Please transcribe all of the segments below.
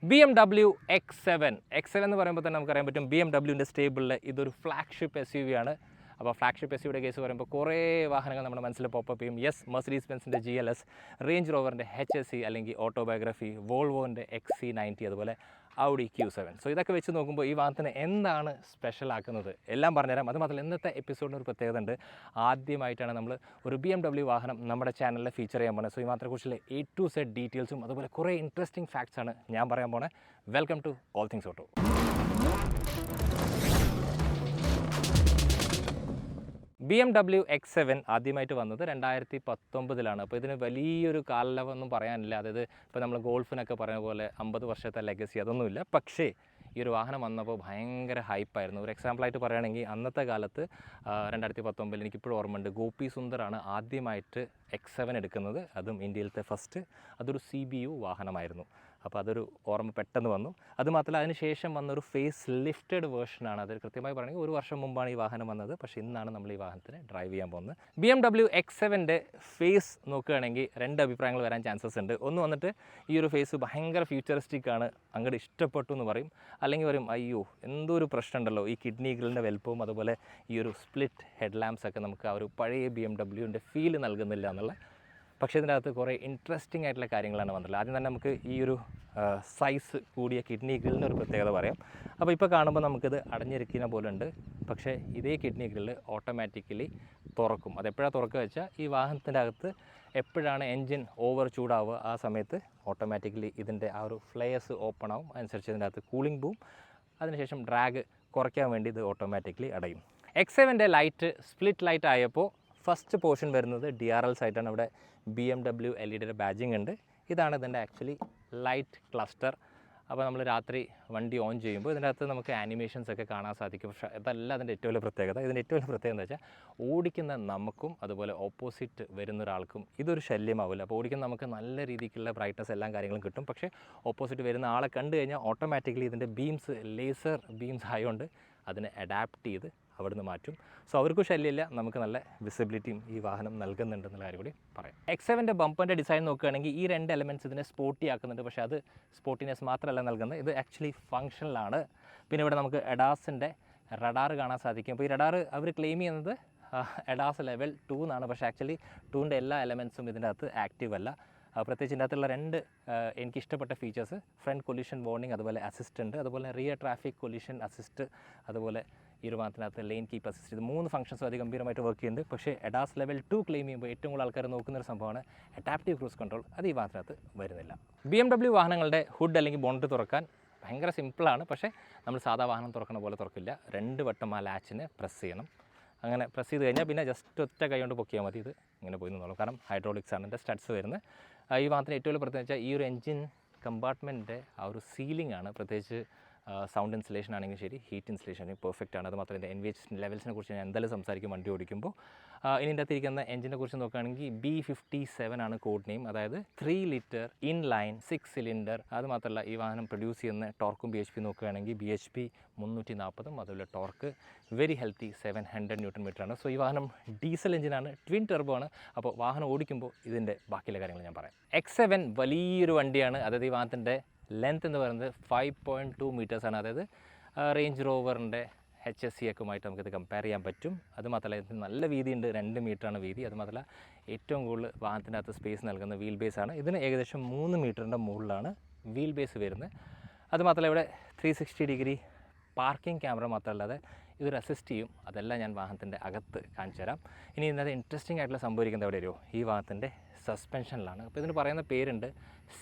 BMW X7 എന്ന് പറയുമ്പോൾ തന്നെ നമുക്കറിയാൻ പറ്റും BMWൻ്റെ സ്റ്റേബിളിൽ ഇതൊരു ഫ്ലാഗ്ഷിപ്പ് SUV ആണ്. അപ്പോൾ ഫ്ലാഗ്ഷിപ്പ് SUVയുടെ കേസ് പറയുമ്പോൾ കുറേ വാഹനങ്ങൾ നമ്മുടെ മനസ്സിൽ പോപ്പപ്പ് ചെയ്യും. യെസ്, മെർസിഡീസ് ബെൻസിൻ്റെ GLS, റേഞ്ച് റോവറിൻ്റെ HSE അല്ലെങ്കിൽ ഓട്ടോബയോഗ്രഫി, വോൾവോൻ്റെ XC90, അതുപോലെ Audi Q7. സോ ഇതൊക്കെ വെച്ച് നോക്കുമ്പോൾ ഈ വാഹനത്തിന് എന്താണ് സ്പെഷ്യൽ ആക്കുന്നത് എല്ലാം പറഞ്ഞുതരാം. അതുമാത്രമല്ല ഇന്നത്തെ എപ്പിസോഡിന് ഒരു പ്രത്യേകത ഉണ്ട്. ആദ്യമായിട്ടാണ് നമ്മൾ ഒരു BMW വാഹനം നമ്മുടെ ചാനലിൽ ഫീച്ചർ ചെയ്യാൻ പോകുന്നത്. സോ ഈ വാഹനത്തെക്കുറിച്ചുള്ള A to Z ഡീറ്റെയിൽസും അതുപോലെ കുറേ ഇൻട്രസ്റ്റിംഗ് ഫാക്ട്സ് ആണ് ഞാൻ പറയാൻ പോകുന്നത്. Welcome to all things auto. BMW X7 ആദ്യമായിട്ട് വന്നത് 2019 അപ്പോൾ ഇതിന് വലിയൊരു കാലയളവൊന്നും പറയാനില്ല. അതായത് ഇപ്പോൾ നമ്മൾ ഗോൾഫിനൊക്കെ പറയുന്ന പോലെ 50 വർഷത്തെ ലെഗസി അതൊന്നുമില്ല. പക്ഷേ ഈ ഒരു വാഹനം വന്നപ്പോൾ ഭയങ്കര ഹൈപ്പായിരുന്നു. ഒരു എക്സാമ്പിളായിട്ട് പറയുകയാണെങ്കിൽ അന്നത്തെ കാലത്ത് 2019 എനിക്കിപ്പോഴും ഓർമ്മയുണ്ട്, ഗോപി സുന്ദറാണ് ആദ്യമായിട്ട് X7 എടുക്കുന്നത്. അതും ഇന്ത്യയിലത്തെ ഫസ്റ്റ്. അതൊരു CBU വാഹനമായിരുന്നു. അപ്പോൾ അതൊരു ഓർമ്മ പെട്ടെന്ന് വന്നു. അതുമാത്രമല്ല അതിന് ശേഷം വന്നൊരു ഫേസ് ലിഫ്റ്റഡ് വേർഷനാണ്. അത് കൃത്യമായി പറയുകയാണെങ്കിൽ ഒരു വർഷം മുമ്പാണ് ഈ വാഹനം വന്നത്. പക്ഷേ ഇന്നാണ് നമ്മൾ ഈ വാഹനത്തിന് ഡ്രൈവ് ചെയ്യാൻ പോകുന്നത്. BMW X7ൻ്റെ ഫേസ് നോക്കുകയാണെങ്കിൽ രണ്ട് അഭിപ്രായങ്ങൾ വരാൻ ചാൻസസ് ഉണ്ട്. ഒന്ന് വന്നിട്ട് ഈ ഒരു ഫേസ് ഭയങ്കര ഫ്യൂച്ചറിസ്റ്റിക് ആണ്, അങ്ങോട്ട് ഇഷ്ടപ്പെട്ടു എന്ന് പറയും. അല്ലെങ്കിൽ പറയും അയ്യോ എന്തോ ഒരു പ്രശ്നമുണ്ടല്ലോ, ഈ കിഡ്നി ഗ്രില്ലിൻ്റെ വലുപ്പവും അതുപോലെ ഈ ഒരു സ്പ്ലിറ്റ് ഹെഡ് ലാംപ്സ് ഒക്കെ നമുക്ക് ആ ഒരു പഴയ BMWൻ്റെ ഫീൽ നൽകുന്നില്ല എന്നുള്ള. പക്ഷേ ഇതിൻ്റെ അകത്ത് കുറേ ഇൻട്രസ്റ്റിംഗ് ആയിട്ടുള്ള കാര്യങ്ങളാണ് വന്നിട്ടുള്ളത്. ആദ്യം തന്നെ നമുക്ക് ഈ ഒരു സൈസ് കൂടിയ കിഡ്നി ഗ്രില്ലിൻ്റെ ഒരു പ്രത്യേകത പറയാം. അപ്പോൾ ഇപ്പോൾ കാണുമ്പോൾ നമുക്കിത് അടഞ്ഞിരിക്കുന്ന പോലെ ഉണ്ട്. പക്ഷേ ഇതേ കിഡ്നി ഗ്രില്ല് ഓട്ടോമാറ്റിക്കലി തുറക്കും. അതെപ്പോഴാണ് തുറക്കുക വെച്ചാൽ ഈ വാഹനത്തിൻ്റെ അകത്ത് എപ്പോഴാണ് എൻജിൻ ഓവർ ചൂടാവുക ആ സമയത്ത് ഓട്ടോമാറ്റിക്കലി ഇതിൻ്റെ ആ ഒരു ഫ്ലെയർസ് ഓപ്പൺ ആവും. അതനുസരിച്ച് ഇതിൻ്റെ അകത്ത് കൂളിംഗ് പോവും. അതിനുശേഷം ഡ്രാഗ് കുറയ്ക്കാൻ വേണ്ടി ഇത് ഓട്ടോമാറ്റിക്കലി അടയും. X7ൻ്റെ ലൈറ്റ് സ്പ്ലിറ്റ് ലൈറ്റ് ആയപ്പോൾ ഫസ്റ്റ് പോർഷൻ വരുന്നത് DRLs ആയിട്ടാണ്. ഇവിടെ BMW LED ബാഡ്ജിങ് ഉണ്ട്. ഇതാണ് ഇതിൻ്റെ ആക്ച്വലി ലൈറ്റ് ക്ലസ്റ്റർ. അപ്പോൾ നമ്മൾ രാത്രി വണ്ടി ഓൺ ചെയ്യുമ്പോൾ ഇതിൻ്റെ അകത്ത് നമുക്ക് ആനിമേഷൻസ് ഒക്കെ കാണാൻ സാധിക്കും. പക്ഷേ ഇതല്ല അതിൻ്റെ ഏറ്റവും വലിയ പ്രത്യേകത. ഇതിൻ്റെ ഏറ്റവും വലിയ പ്രത്യേകത എന്താ വെച്ചാൽ ഓടിക്കുന്ന നമുക്കും അതുപോലെ ഓപ്പോസിറ്റ് വരുന്ന ഒരാൾക്കും ഇതൊരു ശല്യമാവില്ല. അപ്പോൾ ഓടിക്കുന്ന നമുക്ക് നല്ല രീതിക്കുള്ള ബ്രൈറ്റ്നസ് എല്ലാ കാര്യങ്ങളും കിട്ടും. പക്ഷേ ഓപ്പോസിറ്റ് വരുന്ന ആളെ കണ്ടു കഴിഞ്ഞാൽ ഓട്ടോമാറ്റിക്കലി ഇതിൻ്റെ ബീംസ് ലേസർ ബീംസ് ആയതുകൊണ്ട് അതിനെ അഡാപ്റ്റ് ചെയ്ത് അവിടുന്ന് മാറ്റും. സോ അവർക്കും ശല്യമില്ല, നമുക്ക് നല്ല വിസിബിലിറ്റിയും ഈ വാഹനം നൽകുന്നുണ്ടെന്നുള്ള കാര്യം കൂടി പറയാം. X7ൻ്റെ ബമ്പറിൻ്റെ ഡിസൈൻ നോക്കുകയാണെങ്കിൽ ഈ രണ്ട് എലമെൻറ്റ്സ് ഇതിനെ സ്പോർട്ടി ആക്കുന്നുണ്ട്. പക്ഷേ അത് സ്പോർട്ടിനെസ് മാത്രമല്ല നൽകുന്നത്, ഇത് ആക്ച്വലി ഫങ്ഷണലാണ്. പിന്നെ ഇവിടെ നമുക്ക് എഡാസിൻ്റെ റഡാർ കാണാൻ സാധിക്കും. അപ്പോൾ ഈ റഡാർ അവർ ക്ലെയിം ചെയ്യുന്നത് എഡാസ് ലെവൽ 2 എന്നാണ്. പക്ഷേ ആക്ച്വലി 2ൻ്റെ എല്ലാ എലമെൻറ്റ്സും ഇതിൻ്റെ അകത്ത് ആക്റ്റീവ് അല്ല. പ്രത്യേകിച്ച് ഇതിൻ്റെ അകത്തുള്ള രണ്ട് എനിക്കിഷ്ടപ്പെട്ട ഫീച്ചേഴ്സ് ഫ്രണ്ട് കൊല്യൂഷൻ വാർണിംഗ് അതുപോലെ അസിസ്റ്റ് ഉണ്ട്. അതുപോലെ റിയർ ട്രാഫിക് കൊല്യൂഷൻ അസിസ്റ്റ്, അതുപോലെ ഈ ഒരു വാഹനത്തിനകത്ത് ലെയിൻ കീപ്പ് അസിസ്റ്റ്, ഇത് 3 ഫംഗ്ഷൻസും അതിഗംഭീരമായിട്ട് വർക്ക് ചെയ്യുന്നുണ്ട്. പക്ഷേ എഡാസ് ലെവൽ 2 ക്ലെയിം ചെയ്യുമ്പോൾ ഏറ്റവും കൂടുതൽ ആൾക്കാർ നോക്കുന്നൊരു സംഭവമാണ് അഡാപ്റ്റീവ് ക്രൂസ് കൺട്രോൾ. അത് ഈ വാഹനത്തിനകത്ത് വരുന്നില്ല. BMW വാഹനങ്ങളുടെ ഹുഡ് അല്ലെങ്കിൽ ബോണറ്റ് തുറക്കാൻ ഭയങ്കര സിമ്പിളാണ്. പക്ഷേ നമ്മൾ സാധാ വാഹനം തുറക്കുന്ന പോലെ തുറക്കില്ല. 2 വട്ടം ആ ലാച്ചിനെ പ്രസ് ചെയ്യണം. അങ്ങനെ പ്രസ് ചെയ്ത് കഴിഞ്ഞാൽ പിന്നെ ജസ്റ്റ് ഒറ്റ കൈ കൊണ്ട് പൊക്കിയാൽ മതി. ഇത് ഇങ്ങനെ പോയി നിന്നോളും. കാരണം ഹൈഡ്രോളിക്സ് ആണ് ഇതിൻ്റെ സ്റ്റഡ്സ് വരുന്നത്. ഈ വാഹനത്തിന് ഏറ്റവും വലിയ പ്രത്യേകത വെച്ചാൽ ഈ ഒരു എൻജിൻ കമ്പാർട്ട്മെൻറ്റിൻ്റെ ആ ഒരു സീലിംഗ് ആണ്. പ്രത്യേകിച്ച് സൗണ്ട് ഇൻസുലേഷൻ ആണെങ്കിൽ ശരി, ഹീറ്റ് ഇൻസുലേഷൻ ആണെങ്കിൽ പെർഫെക്റ്റ് ആണ്. അത് മാത്രമല്ല NVH ലെവൽസിനെ കുറിച്ച് ഞാൻ എന്തായാലും സംസാരിക്കും വണ്ടി ഓടിക്കുമ്പോൾ. ഇനി ഇതിൻ്റെ അകത്തിരിക്കുന്ന എൻജിനെ കുറിച്ച് നോക്കുകയാണെങ്കിൽ B57 ആണ് കോഡ് നെയിം. അതായത് 3 ലിറ്റർ ഇൻലൈൻ 6 സിലിണ്ടർ. അത് മാത്രമല്ല ഈ വാഹനം പ്രൊഡ്യൂസ് ചെയ്യുന്ന ടോർക്കും BHP നോക്കുകയാണെങ്കിൽ BHP 340, അതുപോലെ ടോർക്ക് വെരി ഹെൽത്തി 700 Nm ആണ്. സോ ഈ വാഹനം ഡീസൽ എഞ്ചിനാണ്, ട്വിൻ ടെർബോ ആണ്. അപ്പോൾ വാഹനം ഓടിക്കുമ്പോൾ ഇതിൻ്റെ ബാക്കിയുള്ള കാര്യങ്ങൾ ഞാൻ പറയാം. X7 വലിയൊരു വണ്ടിയാണ്. അതായത് ഈ വാഹനത്തിൻ്റെ ലെങ്ത് എന്ന് പറയുന്നത് 5.2 മീറ്റേഴ്സാണ്. അതായത് റേഞ്ച് റോവറിൻ്റെ HSE ഒക്കെയുമായിട്ട് നമുക്കിത് കമ്പയർ ചെയ്യാൻ പറ്റും. അതുമാത്രമല്ല ഇതിന് നല്ല വീതിയുണ്ട്, 2 മീറ്ററാണ് വീതി. അതുമാത്രമല്ല ഏറ്റവും കൂടുതൽ വാഹനത്തിൻ്റെ അകത്ത് സ്പേസ് നൽകുന്ന വീൽ ബേസാണ്. ഇതിന് ഏകദേശം 3 മീറ്ററിൻ്റെ മുകളിലാണ് വീൽ ബേസ് വരുന്നത്. അതുമാത്രമല്ല ഇവിടെ 360 ഡിഗ്രി പാർക്കിംഗ് ക്യാമറ മാത്രമല്ലാതെ ഇതൊരു അസിസ്റ്റ് ചെയ്യും. അതെല്ലാം ഞാൻ വാഹനത്തിൻ്റെ അകത്ത് കാണിച്ചു തരാം. ഇനി ഇന്നത്തെ ഇൻട്രസ്റ്റിംഗ് ആയിട്ടുള്ള സംഭവിക്കുന്നത് എവിടെ വരുമോ, ഈ വാഹനത്തിൻ്റെ സസ്പെൻഷനിലാണ്. അപ്പോൾ ഇതിന് പറയുന്ന പേരുണ്ട്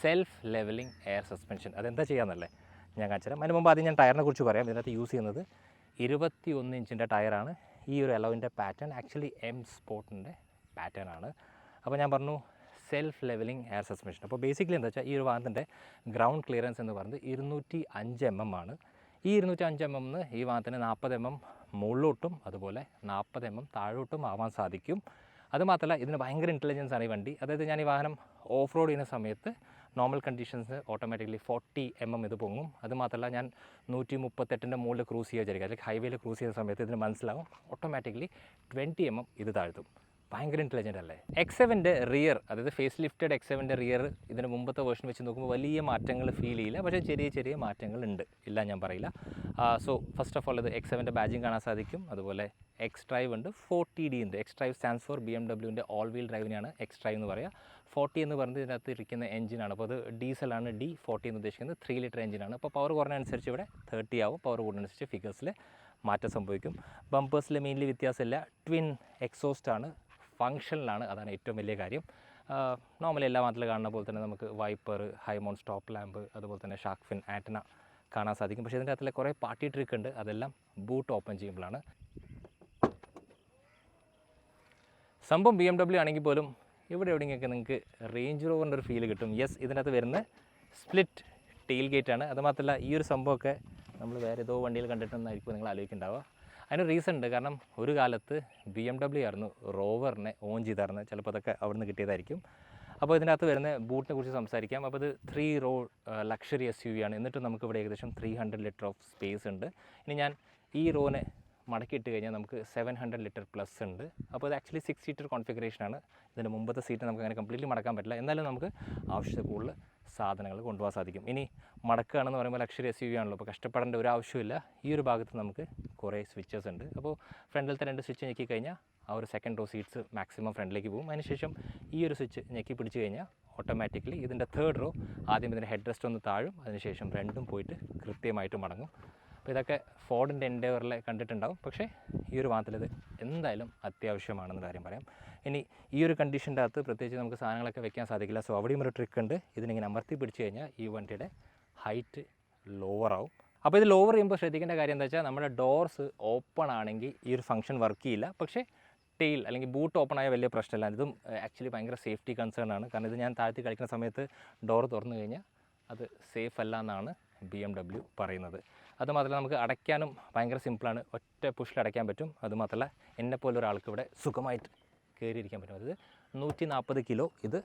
സെൽഫ് ലെവലിംഗ് എയർ സസ്പെൻഷൻ. അതെന്താ ചെയ്യാമെന്നല്ലേ ഞാൻ കാണിച്ചു തരാം. അതിന് മുമ്പ് ആദ്യം ഞാൻ ടയറിനെ കുറിച്ച് പറയാം. ഇതിനകത്ത് യൂസ് ചെയ്യുന്നത് 21 ഇഞ്ചിൻ്റെ ടയറാണ്. ഈ ഒരു അലോവിൻ്റെ പാറ്റേൺ ആക്ച്വലി M സ്പോർട്ടിൻ്റെ പാറ്റേൺ ആണ്. അപ്പോൾ ഞാൻ പറഞ്ഞു സെൽഫ് ലെവലിംഗ് എയർ സസ്പെൻഷൻ. അപ്പോൾ ബേസിക്കലി എന്താ വെച്ചാൽ ഈ ഒരു വാഹനത്തിൻ്റെ ഗ്രൗണ്ട് ക്ലിയറൻസ് എന്ന് പറയുന്നത് 205 mm ആണ്. ഈ 205 mm ഈ വാഹനത്തിന് 40 mm മുകളിലോട്ടും അതുപോലെ 40 mm താഴോട്ടും ആവാൻ സാധിക്കും. അതുമാത്രമല്ല ഇതിന് ഭയങ്കര ഇൻ്റലിജൻസ് ആണ് ഈ വണ്ടി. അതായത് ഞാൻ ഈ വാഹനം ഓഫ് റോഡ് ചെയ്യുന്ന സമയത്ത് നോർമൽ കണ്ടീഷൻസ് ഓട്ടോമാറ്റിക്കലി 40 mm ഇത് പൊങ്ങും. അതുമാത്രമല്ല ഞാൻ 138ൻ്റെ മുകളിൽ ക്രൂസ് ചെയ്യുക വിചാരിക്കുക, അല്ലെങ്കിൽ ഹൈവേയിൽ ക്രൂസ് ചെയ്യുന്ന സമയത്ത് ഇതിന് മനസ്സിലാവും ഓട്ടോമാറ്റിക്കലി 20 mm ഇത് താഴ്ത്തും. ഭയങ്കര ഇൻ്റലിജൻ്റ് അല്ലേ? X7ൻ്റെ റിയർ, അതായത് ഫേസ് ലിഫ്റ്റഡ് X7ൻ്റെ റിയർ ഇതിന് മുമ്പത്തെ വേർഷൻ വെച്ച് നോക്കുമ്പോൾ വലിയ മാറ്റങ്ങൾ ഫീൽ ചെയ്യില്ല, പക്ഷേ ചെറിയ ചെറിയ മാറ്റങ്ങളുണ്ട്, ഇല്ല ഞാൻ പറയില്ല. സോ ഫസ്റ്റ് ഓഫ് ഓൾ ഇത് X7ൻ്റെ ബാഡ്ജിങ് കാണാൻ സാധിക്കും. അതുപോലെ X-Drive ഉണ്ട്, 40D ഉണ്ട്. X-Drive stands for BMW all wheel ഡ്രൈവിനെയാണ് X-Drive എന്ന് പറയുക. 40 എന്ന് പറയുന്നത് ഇതിനകത്ത് ഇരിക്കുന്ന എഞ്ചിനാണ്. അപ്പോൾ അത് ഡീസലാണ്. D40 എന്ന് ഉദ്ദേശിക്കുന്നത് 3 ലിറ്റർ എഞ്ചിനാണ്. അപ്പോൾ പവർ കുറഞ്ഞനുസരിച്ച് ഇവിടെ 30 ആവും, പവർ കൂടുന്നതനുസരിച്ച് ഫിഗേഴ്സിൽ മാറ്റം സംഭവിക്കും. ബമ്പേഴ്സിൽ മെയിൻലി വ്യത്യാസമില്ല, ട്വിൻ എക്സോസ്റ്റ് ആണ്, ഫങ്ഷനിലാണ്, അതാണ് ഏറ്റവും വലിയ കാര്യം. നോർമലി എല്ലാ വാഹനത്തിലും കാണുന്ന പോലെ തന്നെ നമുക്ക് വൈപ്പർ, ഹൈമോൺ സ്റ്റോപ്പ് ലാമ്പ്, അതുപോലെ തന്നെ ഷാർക്ക് ഫിൻ ആൻറ്റന കാണാൻ സാധിക്കും. പക്ഷേ ഇതിൻ്റെ അകത്തിലെ കുറേ പാർട്ടി ട്രിക്ക് ഉണ്ട്, അതെല്ലാം ബൂട്ട് ഓപ്പൺ ചെയ്യുമ്പോഴാണ്. സംഭവം BMW ആണെങ്കിൽ പോലും ഇവിടെ എവിടെയെങ്കിലൊക്കെ നിങ്ങൾക്ക് റേഞ്ച് റോവറിൻ്റെ ഒരു ഫീൽ കിട്ടും. യെസ്, ഇതിനകത്ത് വരുന്ന സ്പ്ലിറ്റ് ടെയിൽ ഗേറ്റ് ആണ്. അതുമാത്രമല്ല ഈ ഒരു സംഭവമൊക്കെ നമ്മൾ വേറെ ഏതോ വണ്ടിയിൽ കണ്ടിട്ടുണ്ടെന്നായിരിക്കും നിങ്ങൾ ആലോചിക്കുന്നുണ്ടാവുക. അതിന് റീസൺ ഉണ്ട്. കാരണം ഒരു കാലത്ത് BMW ആയിരുന്നു റോവറിനെ ഓൺ ചെയ്തായിരുന്നത്. ചിലപ്പോൾ അതൊക്കെ അവിടെ നിന്ന് കിട്ടിയതായിരിക്കും. അപ്പോൾ ഇതിനകത്ത് വരുന്ന ബൂട്ടിനെ കുറിച്ച് സംസാരിക്കാം. അപ്പോൾ ഇത് 3 റോ ലക്ഷറി SUV ആണ്. എന്നിട്ടും നമുക്കിവിടെ ഏകദേശം 300 ലിറ്റർ ഓഫ് സ്പേസ് ഉണ്ട്. ഇനി ഞാൻ ഈ റോനെ മടക്കിയിട്ട് കഴിഞ്ഞാൽ നമുക്ക് 700 ലിറ്റർ പ്ലസ് ഉണ്ട്. അപ്പോൾ ഇത് ആക്ച്വലി 6 സീറ്റർ കോൺഫിഗറേഷനാണ്. ഇതിൻ്റെ മുമ്പത്തെ സീറ്റ് നമുക്ക് അങ്ങനെ കംപ്ലീറ്റ്ലി മടക്കാൻ പറ്റില്ല. എന്നാലും നമുക്ക് ആവശ്യത്തിൽ കൂടുതൽ സാധനങ്ങൾ കൊണ്ടുപോകാൻ സാധിക്കും. ഇനി മടക്കുകയാണെന്ന് പറയുമ്പോൾ ലക്ഷറി SUV ആണല്ലോ, അപ്പോൾ കഷ്ടപ്പെടേണ്ട ഒരു ആവശ്യമില്ല. ഈ ഒരു ഭാഗത്ത് നമുക്ക് കുറേ സ്വിച്ചസ് ഉണ്ട്. അപ്പോൾ ഫ്രണ്ടിലത്തെ 2 സ്വിച്ച് ഞെക്കി കഴിഞ്ഞാൽ ആ ഒരു സെക്കൻഡ് റോ സീറ്റ്സ് മാക്സിമം ഫ്രണ്ടിലേക്ക് പോകും. അതിനുശേഷം ഈ ഒരു സ്വിച്ച് ഞെക്കി പിടിച്ച് കഴിഞ്ഞാൽ ഓട്ടോമാറ്റിക്കലി ഇതിൻ്റെ 3rd റോ ആദ്യം ഇതിൻ്റെ ഹെഡ് റെസ്റ്റ് ഒന്ന് താഴും, അതിനുശേഷം രണ്ടും പോയിട്ട് കൃത്യമായിട്ട് മടങ്ങും. അപ്പോൾ ഇതൊക്കെ ഫോർഡിൻ്റെ എൻഡേവറിൽ കണ്ടിട്ടുണ്ടാവും. പക്ഷേ ഈ ഒരു വാഹനത്തിൽ ഇത് എന്തായാലും അത്യാവശ്യമാണെന്ന കാര്യം പറയാം. ഇനി ഈ ഒരു കണ്ടീഷൻ്റെ അകത്ത് പ്രത്യേകിച്ച് നമുക്ക് സാധനങ്ങളൊക്കെ വെക്കാൻ സാധിക്കില്ല. സോ അവിടെയും ഒരു ട്രിക്ക് ഉണ്ട്. ഇതിനിങ്ങനെ അമർത്തി പിടിച്ച് കഴിഞ്ഞാൽ ഈ വണ്ടിയുടെ ഹൈറ്റ് ലോവർ ആവും. അപ്പോൾ ഇത് ലോവർ ചെയ്യുമ്പോൾ ശ്രദ്ധിക്കേണ്ട കാര്യം എന്താ വെച്ചാൽ നമ്മുടെ ഡോർസ് ഓപ്പൺ ആണെങ്കിൽ ഈ ഒരു ഫംഗ്ഷൻ വർക്ക് ചെയ്യില്ല. പക്ഷേ ടെയിൽ അല്ലെങ്കിൽ ബൂട്ട് ഓപ്പൺ ആയ വലിയ പ്രശ്നമില്ല. ഇതും ആക്ച്വലി ഭയങ്കര സേഫ്റ്റി കൺസേൺ ആണ്. കാരണം ഇത് ഞാൻ താഴ്ത്തി കളിക്കുന്ന സമയത്ത് ഡോർ തുറന്നു കഴിഞ്ഞാൽ അത് സേഫ് അല്ല എന്നാണ് BMW പറയുന്നത്. അതുമാത്രമല്ല നമുക്ക് അടയ്ക്കാനും ഭയങ്കര സിമ്പിളാണ്. ഒറ്റ പുഷിൽ അടയ്ക്കാൻ പറ്റും. അതുമാത്രമല്ല എന്നെപ്പോലെ ഒരാൾക്ക് ഇവിടെ സുഖമായിട്ട് കയറിയിരിക്കാൻ പറ്റും. അതായത് 140 കിലോ ഇത്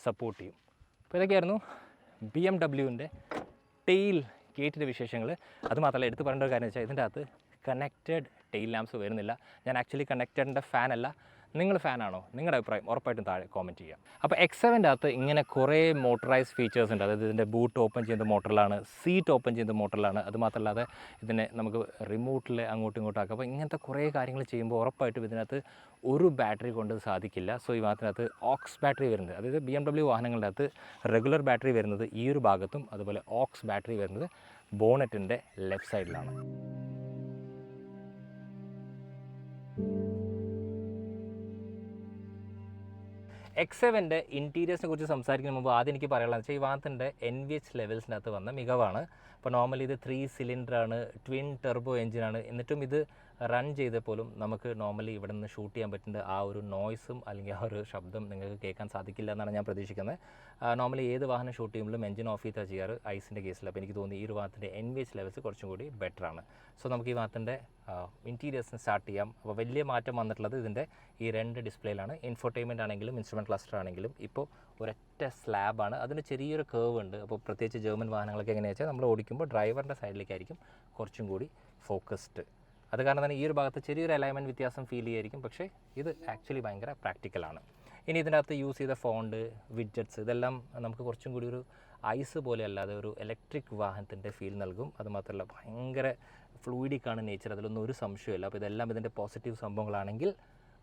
സപ്പോർട്ട് ചെയ്യും. അപ്പോൾ ഇതൊക്കെയായിരുന്നു BMWൻ്റെ ടെയിൽ ഗേറ്റിൻ്റെ വിശേഷങ്ങൾ. അതുമാത്രമല്ല എടുത്ത് പറയേണ്ട ഒരു കാര്യം വെച്ചാൽ ഇതിൻ്റെ അകത്ത് കണക്റ്റഡ് ടെയിൽ ലാംപ്സ് വരുന്നില്ല. ഞാൻ ആക്ച്വലി കണക്റ്റഡിൻ്റെ ഫാനല്ല. നിങ്ങൾ ഫാനാണോ? നിങ്ങളുടെ അഭിപ്രായം ഉറപ്പായിട്ടും താഴെ കോമെൻറ്റ് ചെയ്യാം. അപ്പോൾ X7ൻ്റെ അകത്ത് ഇങ്ങനെ കുറേ മോട്ടറൈസ്ഡ് ഫീച്ചേഴ്സ് ഉണ്ട്. അതായത് ഇതിൻ്റെ ബൂട്ട് ഓപ്പൺ ചെയ്യുന്ന മോട്ടറിലാണ്, സീറ്റ് ഓപ്പൺ ചെയ്യുന്ന മോട്ടറിലാണ്. അതുമാത്രമല്ലാതെ ഇതിനെ നമുക്ക് റിമോട്ടിൽ അങ്ങോട്ടും ഇങ്ങോട്ടും ആക്കാം. അപ്പോൾ ഇങ്ങനത്തെ കുറേ കാര്യങ്ങൾ ചെയ്യുമ്പോൾ ഉറപ്പായിട്ടും ഇതിനകത്ത് ഒരു ബാറ്ററി കൊണ്ട് സാധിക്കില്ല. സോ ഈ വാഹനത്തിനകത്ത് ഓക്സ് ബാറ്ററി വരുന്നത്, അതായത് BMW വാഹനങ്ങളുടെ അകത്ത് റെഗുലർ ബാറ്ററി വരുന്നത് ഈ ഒരു ഭാഗത്തും, അതുപോലെ ഓക്സ് ബാറ്ററി വരുന്നത് ബോണറ്റിൻ്റെ ലെഫ്റ്റ് സൈഡിലാണ്. X7ൻ്റെ ഇൻറ്റീരിയേഴ്സിനെ കുറിച്ച് സംസാരിക്കുന്ന മുമ്പ് ആദ്യം എനിക്ക് പറയാനുള്ളത് വെച്ചാൽ ഈ വാഹനത്തിൻ്റെ NVH ലെവൽസിനകത്ത് വന്ന മികവാണ്. അപ്പോൾ നോർമലി ഇത് 3 സിലിണ്ടറാണ്, ട്വിൻ ടെർബോ എഞ്ചിനാണ്. എന്നിട്ടും ഇത് റൺ ചെയ്തപ്പോലും നമുക്ക് നോർമലി ഇവിടെ നിന്ന് ഷൂട്ട് ചെയ്യാൻ പറ്റുന്ന ആ ഒരു നോയ്സും അല്ലെങ്കിൽ ആ ഒരു ശബ്ദം നിങ്ങൾക്ക് കേൾക്കാൻ സാധിക്കില്ല എന്നാണ് ഞാൻ പ്രതീക്ഷിക്കുന്നത്. നോർമലി ഏത് വാഹനം ഷൂട്ട് ചെയ്യുമ്പോഴും എഞ്ചിൻ ഓഫ് ചെയ്താൽ ചെയ്യാറ് ഐസിൻ്റെ കേസിൽ. അപ്പോൾ എനിക്ക് തോന്നി ഈ ഒരു വാഹനത്തിൻ്റെ NVH ലെവൽസ് കുറച്ചും കൂടി ബെറ്ററാണ്. സോ നമുക്ക് ഈ വാഹനത്തിൻ്റെ ഇൻറ്റീരിയേഴ്സിന് സ്റ്റാർട്ട് ചെയ്യാം. അപ്പോൾ വലിയ മാറ്റം വന്നിട്ടുള്ളത് ഇതിൻ്റെ ഈ 2 ഡിസ്പ്ലേയിലാണ്. ഇൻഫോർടൈൻമെൻറ്റ് ആണെങ്കിലും ഇൻസ്ട്രുമെൻറ്റ് ക്ലസ്റ്റർ ആണെങ്കിലും ഇപ്പോൾ ഒരൊറ്റ സ്ലാബാണ്. അതിന് ചെറിയൊരു കേർവ് ഉണ്ട്. അപ്പോൾ പ്രത്യേകിച്ച് ജർമ്മൻ വാഹനങ്ങളൊക്കെ എങ്ങനെയാണെന്ന് വെച്ചാൽ നമ്മൾ ഓടിക്കുമ്പോൾ ഡ്രൈവറിൻ്റെ സൈഡിലേക്കായിരിക്കും കുറച്ചും കൂടി ഫോക്കസ്ഡ്. അത് കാരണം തന്നെ ഈ ഒരു ഭാഗത്ത് ചെറിയൊരു അലൈൻമെൻറ്റ് വ്യത്യാസം ഫീൽ ചെയ്യുമായിരിക്കും. പക്ഷേ ഇത് ആക്ച്വലി ഭയങ്കര പ്രാക്ടിക്കലാണ്. ഇനി ഇതിനകത്ത് യൂസ് ചെയ്ത ഫോണ്ട്, വിഡ്ജറ്റ്സ് ഇതെല്ലാം നമുക്ക് കുറച്ചും കൂടി ഒരു ഐസ് പോലെ അല്ലാതെ ഒരു ഇലക്ട്രിക് വാഹനത്തിൻ്റെ ഫീൽ നൽകും. അതുമാത്രമല്ല ഭയങ്കര ഫ്ലൂയിഡിക്കാണ് നേച്ചർ, അതിലൊന്നും ഒരു സംശയമില്ല. അപ്പോൾ ഇതെല്ലാം ഇതിൻ്റെ പോസിറ്റീവ് സംഭവങ്ങളാണെങ്കിൽ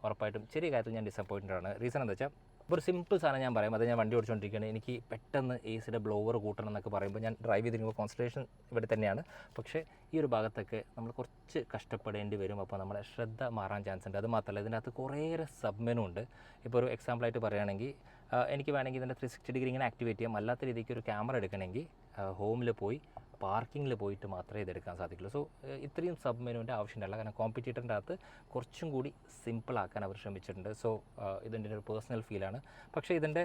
ഉറപ്പായിട്ടും ചെറിയ കാര്യത്തിൽ ഞാൻ ഡിസപ്പോയിൻറ്റഡ് ആണ്. റീസൺ എന്താ വെച്ചാൽ ഇപ്പോൾ ഒരു സിമ്പിൾ സാധനം ഞാൻ പറയാം. അത് ഞാൻ വണ്ടി ഓടിച്ചുകൊണ്ടിരിക്കുകയാണ്, എനിക്ക് പെട്ടെന്ന് AC ബ്ലോവർ കൂട്ടണം എന്നൊക്കെ പറയുമ്പോൾ ഞാൻ ഡ്രൈവ് ചെയ്തിരിക്കുമ്പോൾ കോൺസെൻട്രേഷൻ ഇവിടെ തന്നെയാണ്. പക്ഷേ ഈ ഒരു ഭാഗത്തൊക്കെ നമ്മൾ കുറച്ച് കഷ്ടപ്പെടേണ്ടി വരും. അപ്പോൾ നമ്മുടെ ശ്രദ്ധ മാറാൻ ചാൻസ് ഉണ്ട്. അത് മാത്രമല്ല ഇതിനകത്ത് കുറേയേറെ സബ്മെനു ഉണ്ട്. ഇപ്പോൾ ഒരു എക്സാമ്പിളായിട്ട് പറയുകയാണെങ്കിൽ എനിക്ക് വേണമെങ്കിൽ ഇതിൻ്റെ 360 ഡിഗ്രി ഇങ്ങനെ ആക്ടിവേറ്റ് ചെയ്യാം. അല്ലാത്ത രീതിക്ക് ഒരു ക്യാമറ എടുക്കണമെങ്കിൽ ഹോമിൽ പോയി പാർക്കിങ്ങിൽ പോയിട്ട് മാത്രമേ ഇതെടുക്കാൻ സാധിക്കുള്ളൂ. സോ ഇത്രയും സബ് മെനുവിൻ്റെ ആവശ്യമില്ല. കാരണം കോമ്പറ്റീറ്ററിൻ്റെ അകത്ത് കുറച്ചും കൂടി സിമ്പിളാക്കാൻ അവർ ശ്രമിച്ചിട്ടുണ്ട്. സോ ഇതിൻ്റെ ഒരു പേഴ്സണൽ ഫീലാണ്. പക്ഷേ ഇതിൻ്റെ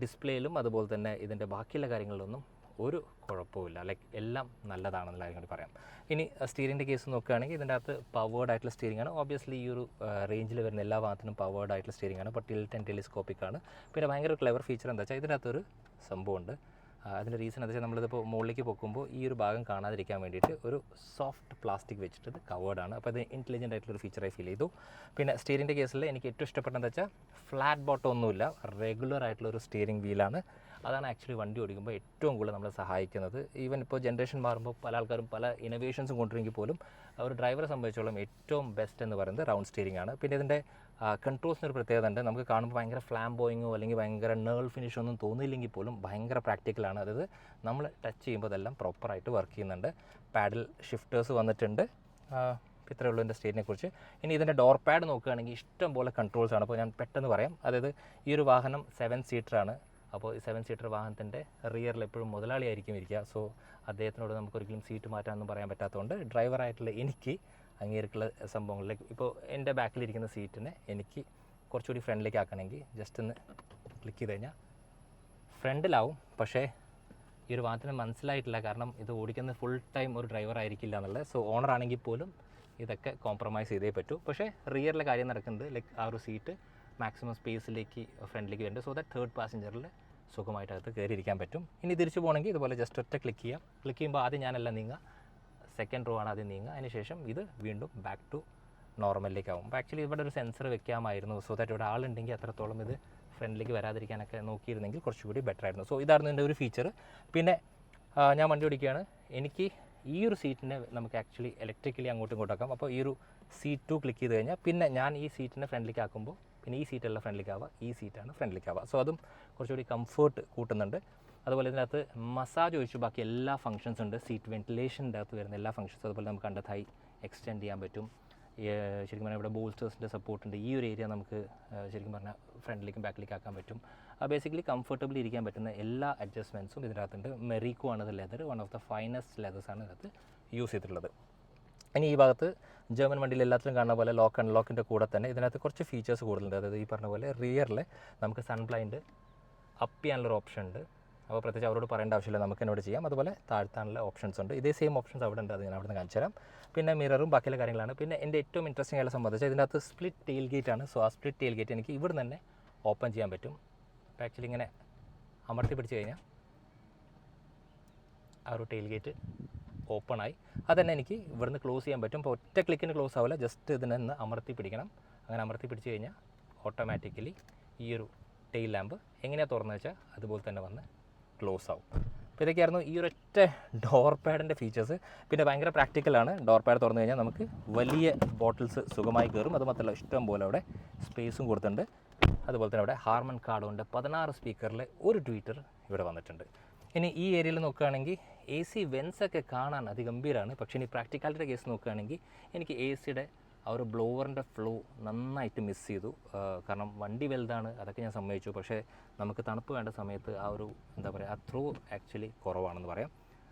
ഡിസ്പ്ലേയിലും അതുപോലെ തന്നെ ഇതിൻ്റെ ബാക്കിയുള്ള കാര്യങ്ങളിലൊന്നും ഒരു കുഴപ്പമില്ല. ലൈക്ക് എല്ലാം നല്ലതാണെന്നുള്ള കാര്യം കൂടി പറയാം. ഇനി സ്റ്റിയറിങ്ങിൻ്റെ കേസ് നോക്കുകയാണെങ്കിൽ ഇതിൻ്റെ അകത്ത് പവേർഡ് ആയിട്ടുള്ള സ്റ്റിയറിംഗ് ആണ്. ഓബ്വിയസ്ലി ഈ ഒരു റേഞ്ചിൽ വരുന്ന എല്ലാ ഭാഗത്തിനും പവേർഡ് ആയിട്ടുള്ള സ്റ്റിയറിംഗ് ആണ്. അപ്പോൾ ടിൽറ്റ് ആൻഡ് ടെലിസ്കോപ്പിക് ആണ്. പിന്നെ ഭയങ്കര ക്ലെവർ ഫീച്ചർ എന്താ വെച്ചാൽ ഇതിൻ്റെ അകത്തൊരു സംഭവമുണ്ട്. അതിൻ്റെ റീസൺ എന്താ വെച്ചാൽ നമ്മളിതിപ്പോൾ മുകളിലേക്ക് പൊക്കുമ്പോൾ ഈ ഒരു ഭാഗം കാണാതിരിക്കാൻ വേണ്ടിയിട്ട് ഒരു സോഫ്റ്റ് പ്ലാസ്റ്റിക് വെച്ചിട്ട് ഇത് കവേർഡാണ്. അപ്പോൾ അത് ഇൻ്റലിജൻ്റ് ആയിട്ടുള്ളൊരു ഫീച്ചറായി ഫീൽ ചെയ്തു. പിന്നെ സ്റ്റിയറിംഗിൻ്റെ കേസിൽ എനിക്ക് ഏറ്റവും ഇഷ്ടപ്പെട്ടതെന്ന് വെച്ചാൽ ഫ്ലാറ്റ് ബോട്ടം ഒന്നുമില്ല, റെഗുലർ ആയിട്ടുള്ളൊരു സ്റ്റിയറിംഗ് വീലാണ്. അതാണ് ആക്ച്വലി വണ്ടി ഓടിക്കുമ്പോൾ ഏറ്റവും കൂടുതൽ നമ്മളെ സഹായിക്കുന്നത്. ഈവൻ ഇപ്പോൾ ജനറേഷൻ മാറുമ്പോൾ പല ആൾക്കാരും പല ഇന്നോവേഷൻസും കൊണ്ടുവരെങ്കിൽ പോലും ഒരു ഡ്രൈവറെ സംബന്ധിച്ചോളം ഏറ്റവും ബെസ്റ്റ് എന്ന് പറയുന്നത് റൗണ്ട് സ്റ്റിയറിംഗ് ആണ്. പിന്നെ ഇതിൻ്റെ കൺട്രോൾസിനൊരു പ്രത്യേകത ഉണ്ട്. നമുക്ക് കാണുമ്പോൾ ഭയങ്കര ഫ്ലാംബോയിങ്ങോ അല്ലെങ്കിൽ ഭയങ്കര നേൾ ഫിനിഷോ ഒന്നും തോന്നിയില്ലെങ്കിൽ പോലും ഭയങ്കര പ്രാക്ടിക്കലാണ്. അതായത് നമ്മൾ ടച്ച് ചെയ്യുമ്പോൾ അതെല്ലാം പ്രോപ്പറായിട്ട് വർക്ക് ചെയ്യുന്നുണ്ട്. പാഡിൽ ഷിഫ്റ്റേഴ്സ് വന്നിട്ടുണ്ട്. ഇത്രയേ ഉള്ളൂ എൻ്റെ സ്റ്റേറ്റിനെ കുറിച്ച്. ഇനി ഇതിൻ്റെ ഡോർ പാഡ് നോക്കുകയാണെങ്കിൽ ഇഷ്ടം പോലെ കൺട്രോൾസാണ്. അപ്പോൾ ഞാൻ പെട്ടെന്ന് പറയാം. അതായത് ഈ ഒരു വാഹനം 7 സീറ്ററാണ്. അപ്പോൾ ഈ 7 സീറ്റർ വാഹനത്തിൻ്റെ റിയറിൽ എപ്പോഴും മുതലാളിയായിരിക്കും ഇരിക്കുക. സോ അദ്ദേഹത്തിനോട് നമുക്കൊരിക്കലും സീറ്റ് മാറ്റാനൊന്നും പറയാൻ പറ്റാത്തതുകൊണ്ട് ഡ്രൈവറായിട്ടുള്ള എനിക്ക് അങ്ങേർക്കുള്ള സംഭവങ്ങളിലേക്ക് ഇപ്പോൾ എൻ്റെ ബാക്കിലിരിക്കുന്ന സീറ്റിനെ എനിക്ക് കുറച്ചുകൂടി ഫ്രണ്ടിലേക്ക് ആക്കണമെങ്കിൽ ജസ്റ്റ് ഒന്ന് ക്ലിക്ക് ചെയ്ത് കഴിഞ്ഞാൽ ഫ്രണ്ടിലാവും. പക്ഷേ ഈ ഒരു വാഹനത്തിന് മനസ്സിലായിട്ടില്ല, കാരണം ഇത് ഓടിക്കുന്ന ഫുൾ ടൈം ഒരു ഡ്രൈവർ ആയിരിക്കില്ല എന്നുള്ളത്. സോ ഓണർ ആണെങ്കിൽ പോലും ഇതൊക്കെ കോംപ്രമൈസ് ചെയ്തേ പറ്റൂ. പക്ഷേ റിയറിലെ കാര്യം നടക്കുന്നത് ലൈക്ക് ആ ഒരു സീറ്റ് മാക്സിമം സ്പേസിലേക്ക് ഫ്രണ്ടിലേക്ക് വരുന്നുണ്ട്. സോ ദാറ്റ് തേർഡ് പാസഞ്ചറിൽ സുഖമായിട്ട് അകത്ത് കയറിയിരിക്കാൻ പറ്റും. ഇനി തിരിച്ചു പോകണമെങ്കിൽ ഇതുപോലെ ജസ്റ്റ് ഒറ്റ ക്ലിക്ക് ചെയ്യാം. ക്ലിക്ക് ചെയ്യുമ്പോൾ ആദ്യം ഞാനല്ല നീങ്ങുക, സെക്കൻഡ് റോ ആണ് ആദ്യം നീങ്ങുക. അതിന് ശേഷം ഇത് വീണ്ടും ബാക്ക് ടു നോർമലിലേക്കാവും. അപ്പോൾ ആക്ച്വലി ഇവിടെ ഒരു സെൻസർ വെക്കാമായിരുന്നു. സോ ദാറ്റ് ഇവിടെ ആളുണ്ടെങ്കിൽ അത്രത്തോളം ഇത് ഫ്രണ്ടിലേക്ക് വരാതിരിക്കാനൊക്കെ നോക്കിയിരുന്നെങ്കിൽ കുറച്ചുകൂടി ബെറ്റർ ആയിരുന്നു. സോ ഇതായിരുന്നു എൻ്റെ ഒരു ഫീച്ചർ. പിന്നെ ഞാൻ വണ്ടി ഓടിക്കുകയാണ്. എനിക്ക് ഈ ഒരു സീറ്റിനെ നമുക്ക് ആക്ച്വലി ഇലക്ട്രിക്കലി അങ്ങോട്ടും ഇങ്ങോട്ടാക്കാം. അപ്പോൾ ഈ ഒരു സീറ്റ് 2 ക്ലിക്ക് ചെയ്ത് കഴിഞ്ഞാൽ പിന്നെ ഞാൻ ഈ സീറ്റിനെ ഫ്രണ്ടിലേക്ക് ആക്കുമ്പോൾ പിന്നെ ഈ സീറ്റല്ല ഫ്രണ്ടിലേക്ക് ആവുക, ഈ സീറ്റാണ് ഫ്രണ്ടിലേക്ക് ആവുക. സോ അതും കുറച്ചുകൂടി കംഫേർട്ട് കൂട്ടുന്നുണ്ട്. അതുപോലെ ഇതിനകത്ത് മസാജ് ഒഴിച്ച് ബാക്കി എല്ലാ ഫംഗ്ഷൻസ് ഉണ്ട്. സീറ്റ് വെൻറ്റിലേഷൻ്റെ അകത്ത് വരുന്ന എല്ലാ ഫംഗ്ഷൻസും. അതുപോലെ നമുക്ക് കണ്ട തൈ എക്സ്റ്റെൻഡ് ചെയ്യാൻ പറ്റും. ശരിക്കും പറഞ്ഞാൽ ഇവിടെ ബോൾസ്റ്റേഴ്സിൻ്റെ സപ്പോർട്ടുണ്ട്. ഈ ഒരു ഏരിയ നമുക്ക് ശരിക്കും പറഞ്ഞാൽ ഫ്രണ്ടിലേക്കും ബാക്കിലേക്ക് ആക്കാൻ പറ്റും. ബേസിക്കലി കംഫർട്ടബിളി ഇരിക്കാൻ പറ്റുന്ന എല്ലാ അഡ്ജസ്റ്റ്മെൻറ്റ്സും ഇതിനകത്തുണ്ട്. മെറിക്കോ ആണ് ഇത് leather, one of the finest ലെതേഴ്സാണ് ഇതിനകത്ത് യൂസ് ചെയ്തിട്ടുള്ളത്. ഇനി ഈ ഭാഗത്ത് ജർമ്മൻ വണ്ടിയിൽ എല്ലാത്തിലും കാണുന്ന പോലെ ലോക്ക് അൺലോക്കിൻ്റെ കൂടെ തന്നെ ഇതിനകത്ത് കുറച്ച് ഫീച്ചേഴ്സ് കൂടുതലുണ്ട്. അതായത് ഈ പറഞ്ഞ പോലെ റിയറിൽ നമുക്ക് സൺ ബ്ലൈൻഡ് അപ്പ് ചെയ്യാനുള്ളൊരു ഓപ്ഷൻ ഉണ്ട്. അപ്പോൾ പ്രത്യേകിച്ച് അവരോട് പറയേണ്ട ആവശ്യമില്ല, നമുക്ക് എന്നോട് ചെയ്യാം. അതുപോലെ താഴ്ത്താനുള്ള ഓപ്ഷൻസ് ഉണ്ട്. ഇതേ സെയിം ഓപ്ഷൻസ് അവിടെ ഉണ്ട്, അത് ഞാൻ അവിടെ നിന്ന് കാണിച്ചു തരാം. പിന്നെ മിററും ബാക്കിയുള്ള കാര്യങ്ങളാണ്. പിന്നെ എൻ്റെ ഏറ്റവും ഇൻട്രസ്റ്റിംഗ് ആയിട്ട് സംബന്ധിച്ചാൽ ഇതിനകത്ത് സ്പ്ലിറ്റ് ടെയിൽ ഗേറ്റ് ആണ്. സോ ആ സ്പ്ലിറ്റ് ടെയിൽ ഗേറ്റ് എനിക്ക് ഇവിടെ തന്നെ ഓപ്പൺ ചെയ്യാൻ പറ്റും. അപ്പോൾ ആക്ച്വലി ഇങ്ങനെ അമർത്തി പിടിച്ച് കഴിഞ്ഞാൽ ആ ഒരു ടെയിൽ ഗേറ്റ് ഓപ്പണായി. അതുതന്നെ എനിക്ക് ഇവിടുന്ന് ക്ലോസ് ചെയ്യാൻ പറ്റും. അപ്പോൾ ഒറ്റ ക്ലിക്കിന് ക്ലോസ് ആവില്ല, ജസ്റ്റ് ഇതിനൊന്ന് അമർത്തി പിടിക്കണം. അങ്ങനെ അമർത്തി പിടിച്ച് കഴിഞ്ഞാൽ ഓട്ടോമാറ്റിക്കലി ഈ ഒരു ടെയിൽ ലാമ്പ് എങ്ങനെയാണ് തുറന്നു വെച്ചാൽ അതുപോലെ തന്നെ വന്ന് ക്ലോസ് ആവും. അപ്പോൾ ഇതൊക്കെയായിരുന്നു ഈ ഒരൊറ്റ ഡോർ പാഡിൻ്റെ ഫീച്ചേഴ്സ്. പിന്നെ ഭയങ്കര പ്രാക്ടിക്കലാണ്. ഡോർ പാഡ് തുറന്നു കഴിഞ്ഞാൽ നമുക്ക് വലിയ ബോട്ടിൽസ് സുഖമായി കയറും. അതുമാത്രമല്ല ഇഷ്ടം പോലെ അവിടെ സ്പേസും കൊടുത്തിട്ടുണ്ട്. അതുപോലെ തന്നെ അവിടെ ഹാർമൻ കാർഡോൻ്റെ 16 സ്പീക്കറിൽ ഒരു ട്വീറ്റർ ഇവിടെ വന്നിട്ടുണ്ട്. ഇനി ഈ ഏരിയയിൽ നോക്കുകയാണെങ്കിൽ എ സി വെൻസൊക്കെ കാണാൻ അതിഗംഭീരമാണ്. പക്ഷേ ഇനി പ്രാക്ടിക്കാലിറ്റിയുടെ കേസ് നോക്കുകയാണെങ്കിൽ എനിക്ക് എ സിയുടെ ആ ഒരു ബ്ലോവറിൻ്റെ ഫ്ലോ നന്നായിട്ട് മിസ് ചെയ്തു. കാരണം വണ്ടി വലുതാണ്, അതൊക്കെ ഞാൻ സമ്മതിച്ചു. പക്ഷേ നമുക്ക് തണുപ്പ് വേണ്ട സമയത്ത് ആ ഒരു എന്താ പറയുക, ആ ത്രോ ആക്ച്വലി കുറവാണെന്ന് പറയാം.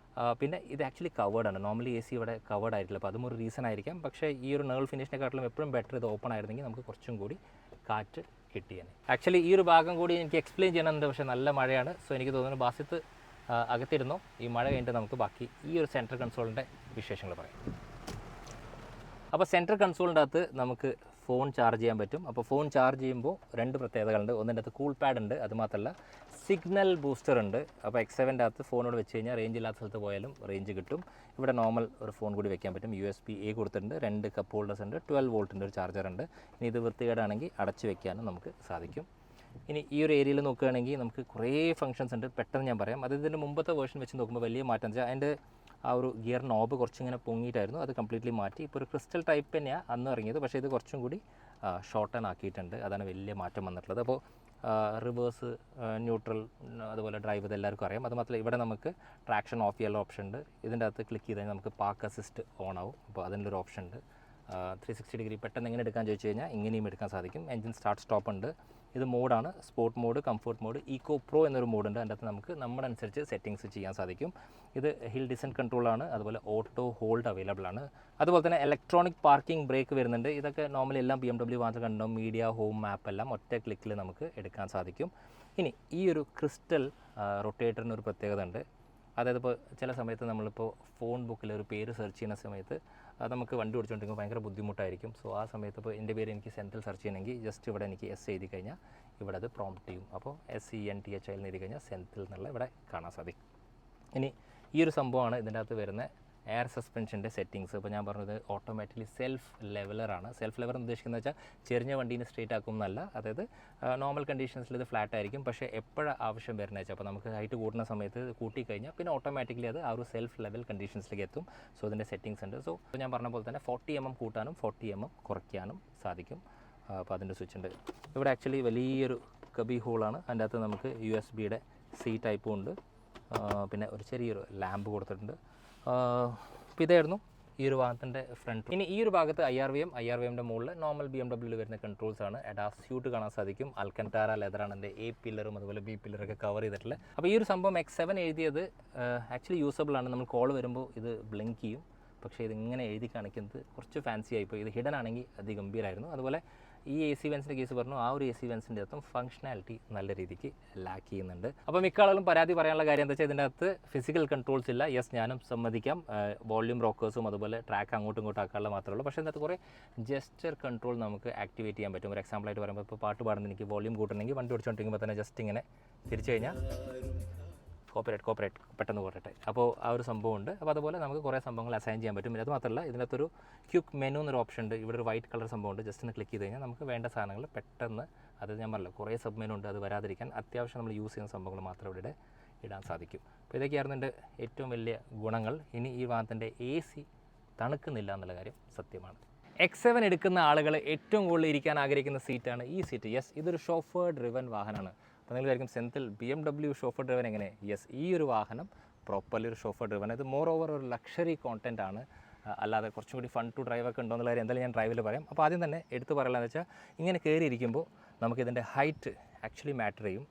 പിന്നെ ഇത് ആക്ച്വലി കവേർഡാണ്. നോർമലി എ സി ഇവിടെ കവേർഡ് ആയിട്ടില്ല. അപ്പോൾ അതും ഒരു റീസൺ ആയിരിക്കാം. പക്ഷേ ഈ ഒരു നേൾ ഫിനിഷിനെക്കാട്ടിലും എപ്പോഴും ബെറ്റർ ഇത് ഓപ്പൺ ആയിരുന്നെങ്കിൽ നമുക്ക് കുറച്ചും കൂടി കാറ്റ് കിട്ടിയാണ്. ആക്ച്വലി ഈ ഒരു ഭാഗം കൂടി എനിക്ക് എക്സ്പ്ലെയിൻ ചെയ്യണമെന്നുണ്ട്. പക്ഷേ നല്ല മഴയാണ്. സോ എനിക്ക് തോന്നുന്നു ബാസിത്ത് അകത്തിരുന്നോ, ഈ മഴ കഴിഞ്ഞിട്ട് നമുക്ക് ബാക്കി ഈ ഒരു സെൻട്രൽ കൺസോളിൻ്റെ വിശേഷങ്ങൾ പറയാം. അപ്പോൾ സെൻട്രൽ കൺസോളിൻ്റെ അകത്ത് നമുക്ക് ഫോൺ ചാർജ് ചെയ്യാൻ പറ്റും. അപ്പോൾ ഫോൺ ചാർജ് ചെയ്യുമ്പോൾ 2 പ്രത്യേകതകളുണ്ട്. ഒന്നിൻ്റെ അകത്ത് കൂൾ പാഡ് ഉണ്ട്, അതുമാത്രമല്ല സിഗ്നൽ ബൂസ്റ്റർ ഉണ്ട്. അപ്പോൾ X7ൻ്റെ അകത്ത് ഫോണോട് വെച്ച് കഴിഞ്ഞാൽ റേഞ്ച് ഇല്ലാത്ത സ്ഥലത്ത് പോയാലും റേഞ്ച് കിട്ടും. ഇവിടെ നോർമൽ ഒരു ഫോൺ കൂടി വെക്കാൻ പറ്റും. USB-A കൊടുത്തിട്ടുണ്ട്, 2 കപ്പ് ഹോൾഡേഴ്സ് ഉണ്ട്, 12 വോൾട്ടിൻ്റെ ഒരു ചാർജർ ഉണ്ട്. ഇനി ഇത് വൃത്തികേടാണെങ്കിൽ അടച്ചു വെക്കാനും നമുക്ക് സാധിക്കും. ഇനി ഈ ഒരു ഏരിയയിൽ നോക്കുകയാണെങ്കിൽ നമുക്ക് കുറേ ഫംഗ്ഷൻസ് ഉണ്ട്. പെട്ടെന്ന് ഞാൻ പറയാം. അത് ഇതിൻ്റെ മുമ്പത്തെ വേർഷൻ വെച്ച് നോക്കുമ്പോൾ വലിയ മാറ്റം എന്ന് വെച്ചാൽ അതിൻ്റെ ആ ഒരു ഗിയർ നോബ് കുറച്ചിങ്ങനെ പൊങ്ങിയിട്ടായിരുന്നു, അത് കംപ്ലീറ്റ്ലി മാറ്റി. ഇപ്പോൾ ഒരു ക്രിസ്റ്റൽ ടൈപ്പ് തന്നെയാണ് അന്ന് ഇറങ്ങിയത്, പക്ഷേ ഇത് കുറച്ചും കൂടി ഷോർട്ടൺ ആക്കിയിട്ടുണ്ട്. അതാണ് വലിയ മാറ്റം വന്നിട്ടുള്ളത്. അപ്പോൾ റിവേഴ്സ്, ന്യൂട്രൽ, അതുപോലെ ഡ്രൈവ് ഇതെല്ലാവർക്കും അറിയാം. അതുമാത്രമല്ല ഇവിടെ നമുക്ക് ട്രാക്ഷൻ ഓഫ് ചെയ്യാനുള്ള ഓപ്ഷൻ ഉണ്ട്. ഇതിൻ്റെ അകത്ത് ക്ലിക്ക് ചെയ്ത് കഴിഞ്ഞാൽ നമുക്ക് പാർക്ക് അസിസ്റ്റ് ഓൺ ആവും. അപ്പോൾ അതിനൊരു ഓപ്ഷൻ ഉണ്ട്. 360 ഡിഗ്രി പെട്ടെന്ന് എങ്ങനെ എടുക്കാൻ ചോദിച്ചു കഴിഞ്ഞാൽ ഇങ്ങനെയും എടുക്കാൻ സാധിക്കും. എൻജിൻ സ്റ്റാർട്ട് സ്റ്റോപ്പ് ഉണ്ട്. ഇത് മോഡാണ്, sport mode, comfort mode, eco pro എന്നൊരു മോഡുണ്ട്. അതിൻ്റെ അകത്ത് നമുക്ക് നമ്മുടെ അനുസരിച്ച് സെറ്റിങ്സ് ചെയ്യാൻ സാധിക്കും. ഇത് ഹിൽ ഡിസെൻറ്റ് കൺട്രോളാണ്. അതുപോലെ ഓട്ടോ ഹോൾഡ് അവൈലബിൾ ആണ്. അതുപോലെ തന്നെ ഇലക്ട്രോണിക് പാർക്കിംഗ് ബ്രേക്ക് വരുന്നുണ്ട്. ഇതൊക്കെ നോർമലി എല്ലാം BMW വാഹനത്തിൽ കണ്ടും മീഡിയ, ഹോം, മാപ്പ് എല്ലാം ഒറ്റ ക്ലിക്കിൽ നമുക്ക് എടുക്കാൻ സാധിക്കും. ഇനി ഈ ഒരു ക്രിസ്റ്റൽ റൊട്ടേറ്ററിന് ഒരു പ്രത്യേകത ഉണ്ട്. അതായത് ഇപ്പോൾ ചില സമയത്ത് നമ്മളിപ്പോൾ ഫോൺ ബുക്കിൽ ഒരു പേര് സെർച്ച് ചെയ്യുന്ന സമയത്ത് അത് നമുക്ക് വണ്ടി ഓടിച്ചുകൊണ്ടിരിക്കുമ്പോൾ ഭയങ്കര ബുദ്ധിമുട്ടായിരിക്കും. സോ ആ സമയത്ത് ഇപ്പോൾ എൻ്റെ പേര് എനിക്ക് സെൻത്തിൽ സെർച്ച് ചെയ്യണമെങ്കിൽ ജസ്റ്റ് ഇവിടെ എനിക്ക് എസ് എഴുതി കഴിഞ്ഞാൽ ഇവിടെ അത് പ്രോംപ്റ്റ് ചെയ്യും. അപ്പോൾ SENTHIL എന്ന് എഴുതി കഴിഞ്ഞാൽ സെൻത്തിൽ എന്നുള്ള ഇവിടെ കാണാൻ സാധിക്കും. ഇനി ഈ ഒരു സംഭവമാണ് ഇതിൻ്റെ അകത്ത് വരുന്ന എയർ സസ്പെൻഷൻ്റെ സെറ്റിങ്സ്. ഇപ്പോൾ ഞാൻ പറഞ്ഞത് ഓട്ടോമാറ്റിക്കലി സെൽഫ് ലെവലറാണ്. സെൽഫ് ലെവലർ ഉദ്ദേശിക്കുന്നത് വെച്ചാൽ ചെറിഞ്ഞ വണ്ടീനെ സ്ട്രേറ്റ് ആക്കും എന്നല്ല. അതായത് നോർമൽ കണ്ടീഷൻസിൽ ഇത് ഫ്ലാറ്റ് ആയിരിക്കും. പക്ഷേ എപ്പോഴാണ് ആവശ്യം വരുന്നത് വെച്ചാൽ അപ്പോൾ നമുക്ക് ഹൈറ്റ് കൂടുന്ന സമയത്ത് കൂട്ടിക്കഴിഞ്ഞാൽ പിന്നെ ഓട്ടോമാറ്റിക്കലി അത് ആ ഒരു സെൽഫ് ലെവൽ കണ്ടീഷൻസിലേക്ക് എത്തും. സോ ഇതിൻ്റെ സെറ്റിങ്സ് ഉണ്ട്. സോ ഞാൻ പറഞ്ഞ പോലെ തന്നെ 40 mm കൂട്ടാനും 40 mm കുറയ്ക്കാനും സാധിക്കും. അപ്പോൾ അതിൻ്റെ സ്വിച്ച് ഉണ്ട്. ഇവിടെ ആക്ച്വലി വലിയൊരു കബി ഹോളാണ്. അതിൻ്റെ അകത്ത് നമുക്ക് USB-യുടെ C ടൈപ്പും ഉണ്ട്. പിന്നെ ഒരു ചെറിയൊരു ലാമ്പ് കൊടുത്തിട്ടുണ്ട്. അപ്പോൾ ഇതായിരുന്നു ഈ ഒരു വാഹനത്തിൻ്റെ ഫ്രണ്ട്. ഇനി ഈ ഒരു ഭാഗത്ത് IRVM മുകളിൽ നോർമൽ BMW വരുന്ന കൺട്രോൾസ് ആണ്. ADAS സ്യൂട്ട് കാണാൻ സാധിക്കും. അൽക്കൻറ്റാര ലെതറാണ് എൻ്റെ A പില്ലറും അതുപോലെ B പില്ലറൊക്കെ കവർ ചെയ്തിട്ടുള്ളത്. അപ്പോൾ ഈ ഒരു സംഭവം X7 എഴുതിയത് ആക്ച്വലി യൂസബിൾ ആണ്. നമ്മൾ കോൾ വരുമ്പോൾ ഇത് ബ്ലിങ്ക് ചെയ്യും. പക്ഷേ ഇതിങ്ങനെ എഴുതി കാണിക്കുന്നത് കുറച്ച് ഫാൻസി ആയിപ്പോയി. ഇത് ഹിഡൻ ആണെങ്കിൽ അതിഗംഭീരമായിരുന്നു. അതുപോലെ ഈ AC വെൻസിൻ്റെ കേസ് പറഞ്ഞു, ആ ഒരു AC വെൻസിൻ്റെ അകത്തും ഫംഗ്ഷനാലിറ്റി നല്ല രീതിക്ക് ലാക്ക് ചെയ്യുന്നുണ്ട്. അപ്പോൾ മിക്ക ആളുകളും പരാതി പറയാനുള്ള കാര്യം എന്താ വെച്ചാൽ ഇതിൻ്റെ അകത്ത് ഫിസിക്കൽ കൺട്രോൾസ് ഇല്ല. യെസ്, ഞാനും സമ്മതിക്കാം. വോള്യൂം റോക്കേഴ്സും അതുപോലെ ട്രാക്ക് അങ്ങോട്ടും ഇങ്ങോട്ടും ആക്കാനുള്ള മാത്രമേ ഉള്ളൂ. പക്ഷേ ഇതിനകത്ത് കുറേ ജസ്റ്റർ കൺട്രോൾ നമുക്ക് ആക്ടിവേറ്റ് ചെയ്യാൻ പറ്റും. ഒരു എക്സാമ്പിളായിട്ട് പറയുമ്പോൾ ഇപ്പോൾ പാട്ട് പാടുന്ന എനിക്ക് വോള്യൂം കൂട്ടണമെങ്കിൽ വണ്ടി ഓടിച്ചുകൊണ്ടിരിക്കുമ്പോൾ തന്നെ ജസ്റ്റ് ഇങ്ങനെ തിരിച്ചു കഴിഞ്ഞാൽ കോപ്പറേറ്റ് പെട്ടെന്ന് പോരട്ടെ. അപ്പോൾ ആ ഒരു സംഭവമുണ്ട്. അപ്പോൾ അതുപോലെ നമുക്ക് കുറേ സംഭവങ്ങൾ അസൈൻ ചെയ്യാൻ പറ്റും. അത് മാത്രമല്ല ഇതിനകത്തൊരു ക്വിക്ക് മെനു എന്നൊരു ഓപ്ഷൻ ഉണ്ട്. ഇവിടെ ഒരു വൈറ്റ് കളർ സംഭവമുണ്ട്. ജസ്റ്റ് ഒന്ന് ക്ലിക്ക് ചെയ്ത് കഴിഞ്ഞാൽ നമുക്ക് വേണ്ട സാധനങ്ങൾ പെട്ടെന്ന്, അത് ഞാൻ പറഞ്ഞല്ലോ കുറേ സബ് മെനു ഉണ്ട്, അത് വരാതിരിക്കാൻ അത്യാവശ്യം നമ്മൾ യൂസ് ചെയ്യുന്ന സംഭവങ്ങൾ മാത്രം ഇവിടെ ഇടാൻ സാധിക്കും. അപ്പോൾ ഇതൊക്കെയായിരുന്നു എൻ്റെ ഏറ്റവും വലിയ ഗുണങ്ങൾ. ഇനി ഈ വാഹനത്തിൻ്റെ AC തണുക്കുന്നില്ല എന്നുള്ള കാര്യം സത്യമാണ്. X7 എടുക്കുന്ന ആളുകൾ ഏറ്റവും കൂടുതൽ ഇരിക്കാൻ ആഗ്രഹിക്കുന്ന സീറ്റാണ് ഈ സീറ്റ്. യെസ്, ഇതൊരു ഷോഫർ ഡ്രിവൻ വാഹനമാണ്. അപ്പോൾ നിങ്ങൾ വിചാരിക്കും സെൻത്തിൽ BMW ഷോഫർ ഡ്രിവൻ എങ്ങനെ? യെസ്, ഈ ഒരു വാഹനം പ്രോപ്പർലി ഒരു ഷോഫർ ഡ്രിവൻ. ഇത് മോർ ഓവർ ഒരു ലക്ഷറി കോണ്ടൻ്റ് ആണ്. അല്ലാതെ കുറച്ചും കൂടി ഫൺ ടു ഡ്രൈവ് ഒക്കെ ഉണ്ടോ എന്നുള്ള കാര്യം എന്തായാലും ഞാൻ ഡ്രൈവിൽ പറയാം. അപ്പോൾ ആദ്യം തന്നെ എടുത്ത് പറയുകയെന്ന് വെച്ചാൽ ഇങ്ങനെ കയറിയിരിക്കുമ്പോൾ നമുക്കിതിൻ്റെ ഹൈറ്റ് ആക്ച്വലി മാറ്റർ ചെയ്യും.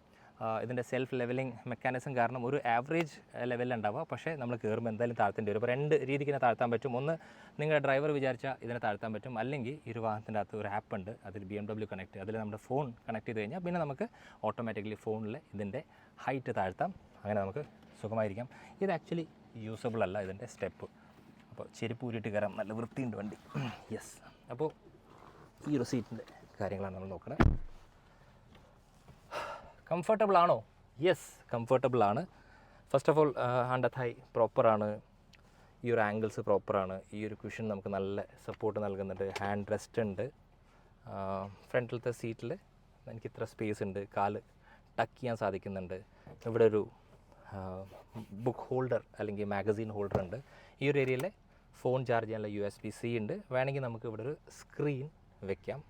ഇതിൻ്റെ സെൽഫ് ലെവലിംഗ് മെക്കാനിസം കാരണം ഒരു ആവറേജ് ലെവലിലുണ്ടാവുക. പക്ഷേ നമ്മൾ കയറുമ്പോൾ എന്തായാലും താഴ്ത്തേണ്ടി വരും. അപ്പോൾ രണ്ട് രീതിക്ക് ഇതിനെ താഴ്ത്താൻ പറ്റും. ഒന്ന്, നിങ്ങളുടെ ഡ്രൈവർ വിചാരിച്ചാൽ ഇതിനെ താഴ്ത്താൻ പറ്റും. അല്ലെങ്കിൽ ഈ ഒരു വാഹനത്തിൻ്റെ അകത്ത് ഒരു ആപ്പ് ഉണ്ട്, അതിൽ BMW കണക്ട്, അതിൽ നമ്മുടെ ഫോൺ കണക്ട് ചെയ്ത് കഴിഞ്ഞാൽ പിന്നെ നമുക്ക് ഓട്ടോമാറ്റിക്കലി ഫോണിൽ ഇതിൻ്റെ ഹൈറ്റ് താഴ്ത്താം. അങ്ങനെ നമുക്ക് സുഖമായിരിക്കാം. ഇത് ആക്ച്വലി യൂസബിൾ അല്ല ഇതിൻ്റെ സ്റ്റെപ്പ്. അപ്പോൾ ചെരുപ്പ് ഊരിയിട്ട് കയറാം. നല്ല വൃത്തിയുണ്ട് വണ്ടി. യെസ്, അപ്പോൾ ഈ ഒരു സീറ്റിൻ്റെ കാര്യങ്ങളാണ് നമ്മൾ നോക്കുന്നത്. കംഫർട്ടബിൾ ആണോ? യെസ്, കംഫർട്ടബിൾ ആണ്. First of all hand high പ്രോപ്പറാണ്. ഈ ഒരു ആംഗിൾസ് പ്രോപ്പറാണ്. ഈ ഒരു കുഷൻ നമുക്ക് നല്ല സപ്പോർട്ട് നൽകുന്നുണ്ട്. ഹാൻഡ് റെസ്റ്റ് ഉണ്ട്. ഫ്രണ്ടിലത്തെ സീറ്റിൽ എനിക്ക് ഇത്ര സ്പേസ് ഉണ്ട്. കാല് ടക്ക് ചെയ്യാൻ സാധിക്കുന്നുണ്ട്. ഇവിടെ ഒരു ബുക്ക് ഹോൾഡർ അല്ലെങ്കിൽ മാഗസീൻ ഹോൾഡർ ഉണ്ട്. ഈ ഒരു ഏരിയയിൽ ഫോൺ ചാർജ് ചെയ്യാനുള്ള USB-C ഉണ്ട്. വേണമെങ്കിൽ നമുക്ക് ഇവിടെ ഒരു സ്ക്രീൻ വെക്കാം.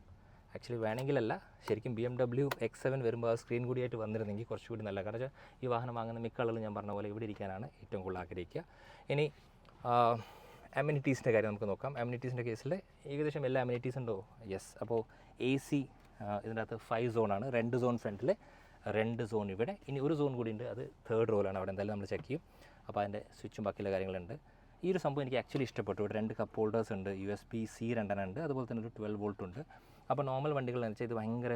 ആക്ച്വലി വേണമെങ്കിലല്ല, ശരിക്കും BMW X7 വരുമ്പോൾ ആ സ്ക്രീൻ കൂടിയായിട്ട് വന്നിരുന്നെങ്കിൽ കുറച്ചുകൂടി നല്ല. കാരണം ഈ വാഹനം വാങ്ങുന്ന മിക്ക ആളുകളും ഞാൻ പറഞ്ഞ പോലെ ഇവിടെ ഇരിക്കാനാണ് ഏറ്റവും കൂടുതൽ ആഗ്രഹിക്കുക. ഇനി അമ്യൂണിറ്റീസിൻ്റെ കാര്യം നമുക്ക് നോക്കാം. അമ്യൂണിറ്റീസിൻ്റെ കേസിൽ ഏകദേശം എല്ലാ അമ്യൂണിറ്റീസ് ഉണ്ടോ? യെസ്. അപ്പോൾ AC ഇതിൻ്റെ അകത്ത് 5 സോണാണ്. 2 സോൺ ഫ്രണ്ടിൽ, 2 സോൺ ഇവിടെ. ഇനി ഒരു സോൺ കൂടി ഉണ്ട്, അത് 3rd റോയിലാണ്. അവിടെ എന്തായാലും നമ്മൾ ചെക്ക് ചെയ്യും. അപ്പോൾ അതിൻ്റെ സ്വിച്ചും ബാക്കിയുള്ള കാര്യങ്ങളുണ്ട്. ഈ ഒരു സംഭവം എനിക്ക് ആക്ച്വലി ഇഷ്ടപ്പെട്ടു. ഇവിടെ 2 കപ്പ് ഹോൾഡേഴ്സ് ഉണ്ട്. USB-C 2 ഉണ്ട്. അതുപോലെ തന്നെ ഒരു 12 വോൾട്ട് ഉണ്ട്. അപ്പോൾ നോർമൽ വണ്ടികളെന്ന് വെച്ചാൽ ഇത് ഭയങ്കര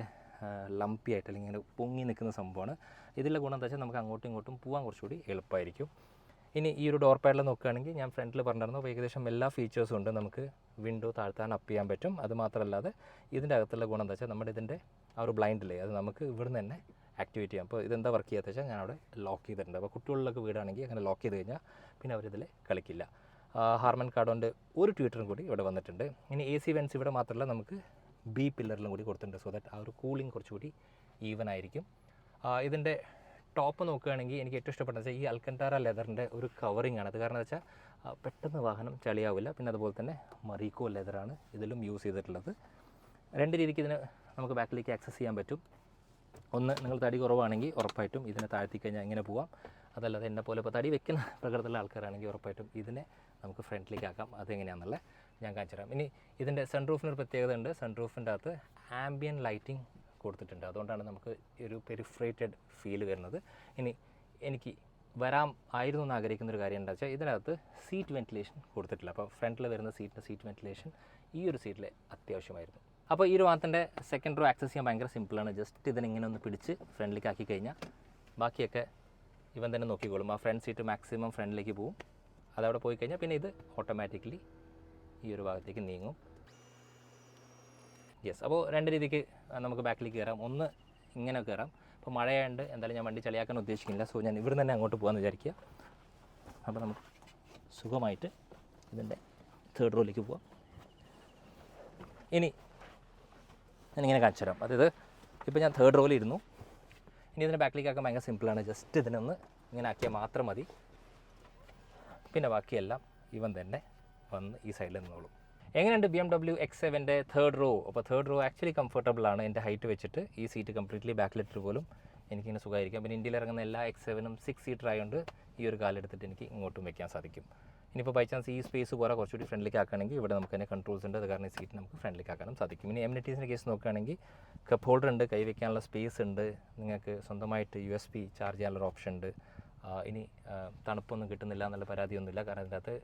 ലംപി ആയിട്ട് അല്ലെങ്കിൽ ഇങ്ങനെ പൊങ്ങി നിൽക്കുന്ന സംഭവമാണ്. ഇതിലെ ഗുണം എന്താ വെച്ചാൽ നമുക്ക് അങ്ങോട്ടും ഇങ്ങോട്ടും പോകാൻ കുറച്ചുകൂടി എളുപ്പമായിരിക്കും. ഇനി ഈ ഒരു ഡോർ പാഡിൽ നോക്കുകയാണെങ്കിൽ ഞാൻ ഫ്രണ്ടിൽ പറഞ്ഞിരുന്നു, ഏകദേശം എല്ലാ ഫീച്ചേഴ്സും ഉണ്ട്. നമുക്ക് വിൻഡോ താഴ്ത്താൻ അപ്പ് ചെയ്യാൻ പറ്റും. അത് മാത്രമല്ലാതെ ഇതിൻ്റെ അകത്തുള്ള ഗുണം എന്താ വെച്ചാൽ നമ്മുടെ ഇതിൻ്റെ ആ ഒരു ബ്ലൈൻഡില്ലേ, അത് നമുക്ക് ഇവിടുന്ന് തന്നെ ആക്ടിവേറ്റ് ചെയ്യാം. അപ്പോൾ ഇതെന്താ വർക്ക് ചെയ്യാത്ത വെച്ചാൽ ഞാൻ അവിടെ ലോക്ക് ചെയ്തിട്ടുണ്ട്. അപ്പോൾ കുട്ടികളിലൊക്കെ വീടാണെങ്കിൽ അങ്ങനെ ലോക്ക് ചെയ്ത് കഴിഞ്ഞാൽ പിന്നെ അവരിതിൽ കളിക്കില്ല. ഹാർമൻ കാർഡോൻ്റെ ഒരു ട്വീറ്ററും കൂടി ഇവിടെ വന്നിട്ടുണ്ട്. ഇനി AC വെൻസ് ഇവിടെ മാത്രമല്ല, നമുക്ക് B പില്ലറിലും കൂടി കൊടുത്തിട്ടുണ്ട്. സോ ദാറ്റ് ആ ഒരു കൂളിംഗ് കുറച്ചുകൂടി ഈവൻ ആയിരിക്കും. ഇതിൻ്റെ ടോപ്പ് നോക്കുകയാണെങ്കിൽ എനിക്ക് ഏറ്റവും ഇഷ്ടപ്പെട്ടത് വെച്ചാൽ ഈ അൽക്കൻറ്റാര ലെതറിൻ്റെ ഒരു കവറിംഗ് ആണ്. അത് കാരണം വെച്ചാൽ പെട്ടെന്ന് വാഹനം ചളിയാവില്ല. പിന്നെ അതുപോലെ തന്നെ മറീക്കോ ലെതറാണ് ഇതിലും യൂസ് ചെയ്തിട്ടുള്ളത്. 2 രീതിക്ക് ഇതിന് നമുക്ക് ബാക്കിലേക്ക് ആക്സസ് ചെയ്യാൻ പറ്റും. ഒന്ന്, നിങ്ങൾ തടി കുറവാണെങ്കിൽ ഉറപ്പായിട്ടും ഇതിനെ താഴ്ത്തി കഴിഞ്ഞാൽ ഇങ്ങനെ പോവാം. അതല്ലാതെ എന്നെ പോലെ ഇപ്പോൾ തടി വെക്കുന്ന പ്രകൃതത്തിലുള്ള ആൾക്കാരാണെങ്കിൽ ഉറപ്പായിട്ടും ഇതിനെ നമുക്ക് ഫ്രണ്ടിലേക്ക് ആക്കാം. അതെങ്ങനെയാണെന്നുള്ളത് ഞാൻ കാണിച്ചു തരാം. ഇനി ഇതിൻ്റെ സൺറൂഫിനൊരു പ്രത്യേകത ഉണ്ട്. സൺറൂഫിൻ്റെ അകത്ത് ആംബിയൻ ലൈറ്റിംഗ് കൊടുത്തിട്ടുണ്ട്. അതുകൊണ്ടാണ് നമുക്ക് ഒരു പെരിഫറേറ്റഡ് ഫീൽ വരുന്നത്. ഇനി എനിക്ക് ആയിരുന്നു എന്ന് ആഗ്രഹിക്കുന്ന ഒരു കാര്യം എന്താ വെച്ചാൽ ഇതിനകത്ത് സീറ്റ് വെൻറ്റിലേഷൻ കൊടുത്തിട്ടില്ല. അപ്പോൾ ഫ്രണ്ടിൽ വരുന്ന സീറ്റ് വെൻറ്റിലേഷൻ ഈ ഒരു സീറ്റിൽ അത്യാവശ്യമായിരുന്നു. അപ്പോൾ ഈ ഒരു വാഹനത്തിൻ്റെ സെക്കൻഡ് റോ ആക്സസ് ചെയ്യാൻ ഭയങ്കര സിമ്പിളാണ്. ജസ്റ്റ് ഇതിനിങ്ങനെ ഒന്ന് പിടിച്ച് ഫ്രണ്ടിലേക്ക് ആക്കി കഴിഞ്ഞാൽ ബാക്കിയൊക്കെ ഇവൻ തന്നെ നോക്കിക്കോളും. ആ ഫ്രണ്ട് സീറ്റ് മാക്സിമം ഫ്രണ്ടിലേക്ക് പോവും. അതവിടെ പോയി കഴിഞ്ഞാൽ പിന്നെ ഇത് ഓട്ടോമാറ്റിക്കലി ഈ ഒരു ഭാഗത്തേക്ക് നീങ്ങും. യെസ്, അപ്പോൾ രണ്ട് രീതിക്ക് നമുക്ക് ബാക്കിലേക്ക് കയറാം. ഒന്ന് ഇങ്ങനെ കയറാം. അപ്പോൾ മഴയായതുകൊണ്ട് എന്തായാലും ഞാൻ വണ്ടി ചളിയാക്കാൻ ഉദ്ദേശിക്കുന്നില്ല. സോ ഞാൻ ഇവിടെ തന്നെ അങ്ങോട്ട് പോകാമെന്ന് വിചാരിക്കുക. അപ്പോൾ നമുക്ക് സുഖമായിട്ട് ഇതിൻ്റെ തേർഡ് റോയിലേക്ക് പോവാം. ഇനി ഞാനിങ്ങനെ കാണിച്ചു തരാം. അതായത് ഇപ്പോൾ ഞാൻ തേർഡ് റോയിൽ ഇരുന്നു. ഇനി ഇതിൻ്റെ ബാക്കിലേക്ക് ആക്കാൻ ഭയങ്കര സിമ്പിളാണ്. ജസ്റ്റ് ഇതിനൊന്ന് ഇങ്ങനെ ആക്കിയാൽ മാത്രം മതി. പിന്നെ ബാക്കിയെല്ലാം ഇവൻ തന്നെ വന്ന് ഈ സൈഡിൽ നിന്നോളും. എങ്ങനെയുണ്ട് BMW X7ൻ്റെ തേർഡ് റോ? അപ്പോൾ തേർഡ് റോ ആക്ച്വലി കംഫർട്ടബിളാണ്. എൻ്റെ ഹൈറ്റ് വെച്ചിട്ട് ഈ സീറ്റ് കംപ്ലീറ്റ്ലി ബാക്കിലിട്ട് പോലും എനിക്കിങ്ങനെ സുഖമായിരിക്കാം. പിന്നെ ഇന്ത്യയിൽ ഇറങ്ങുന്ന എല്ലാ X7ഉം 6 സീറ്റർ ആയതുകൊണ്ട് ഈ ഒരു കാലെടുത്തിട്ട് എനിക്ക് ഇങ്ങോട്ടും വയ്ക്കാൻ സാധിക്കും. ഇനിയിപ്പോൾ ബൈ ചാൻസ് ഈ സ്പേസ് പോലെ കുറച്ചുകൂടി ഫ്രണ്ടിലേക്ക് ആക്കുകയാണെങ്കിൽ ഇവിടെ നമുക്ക് തന്നെ കൺട്രോൾസ് ഉണ്ട്. അത് കാരണം ഈ സീറ്റ് നമുക്ക് ഫ്രണ്ടിലേക്ക് ആക്കാനും സാധിക്കും. ഇനി എമിനിറ്റീസിൻ്റെ കേസ് നോക്കുകയാണെങ്കിൽ കപ്പ് ഹോൾഡർ ഉണ്ട്, കൈ വയ്ക്കാനുള്ള സ്പേസ് ഉണ്ട്, നിങ്ങൾക്ക് സ്വന്തമായിട്ട് USB ചാർജ് ചെയ്യാനുള്ള ഓപ്ഷൻ ഉണ്ട്. ഇനി തണുപ്പൊന്നും കിട്ടുന്നില്ല എന്നുള്ള പരാതിയൊന്നുമില്ല. കാരണം അതിൻ്റെ അകത്ത്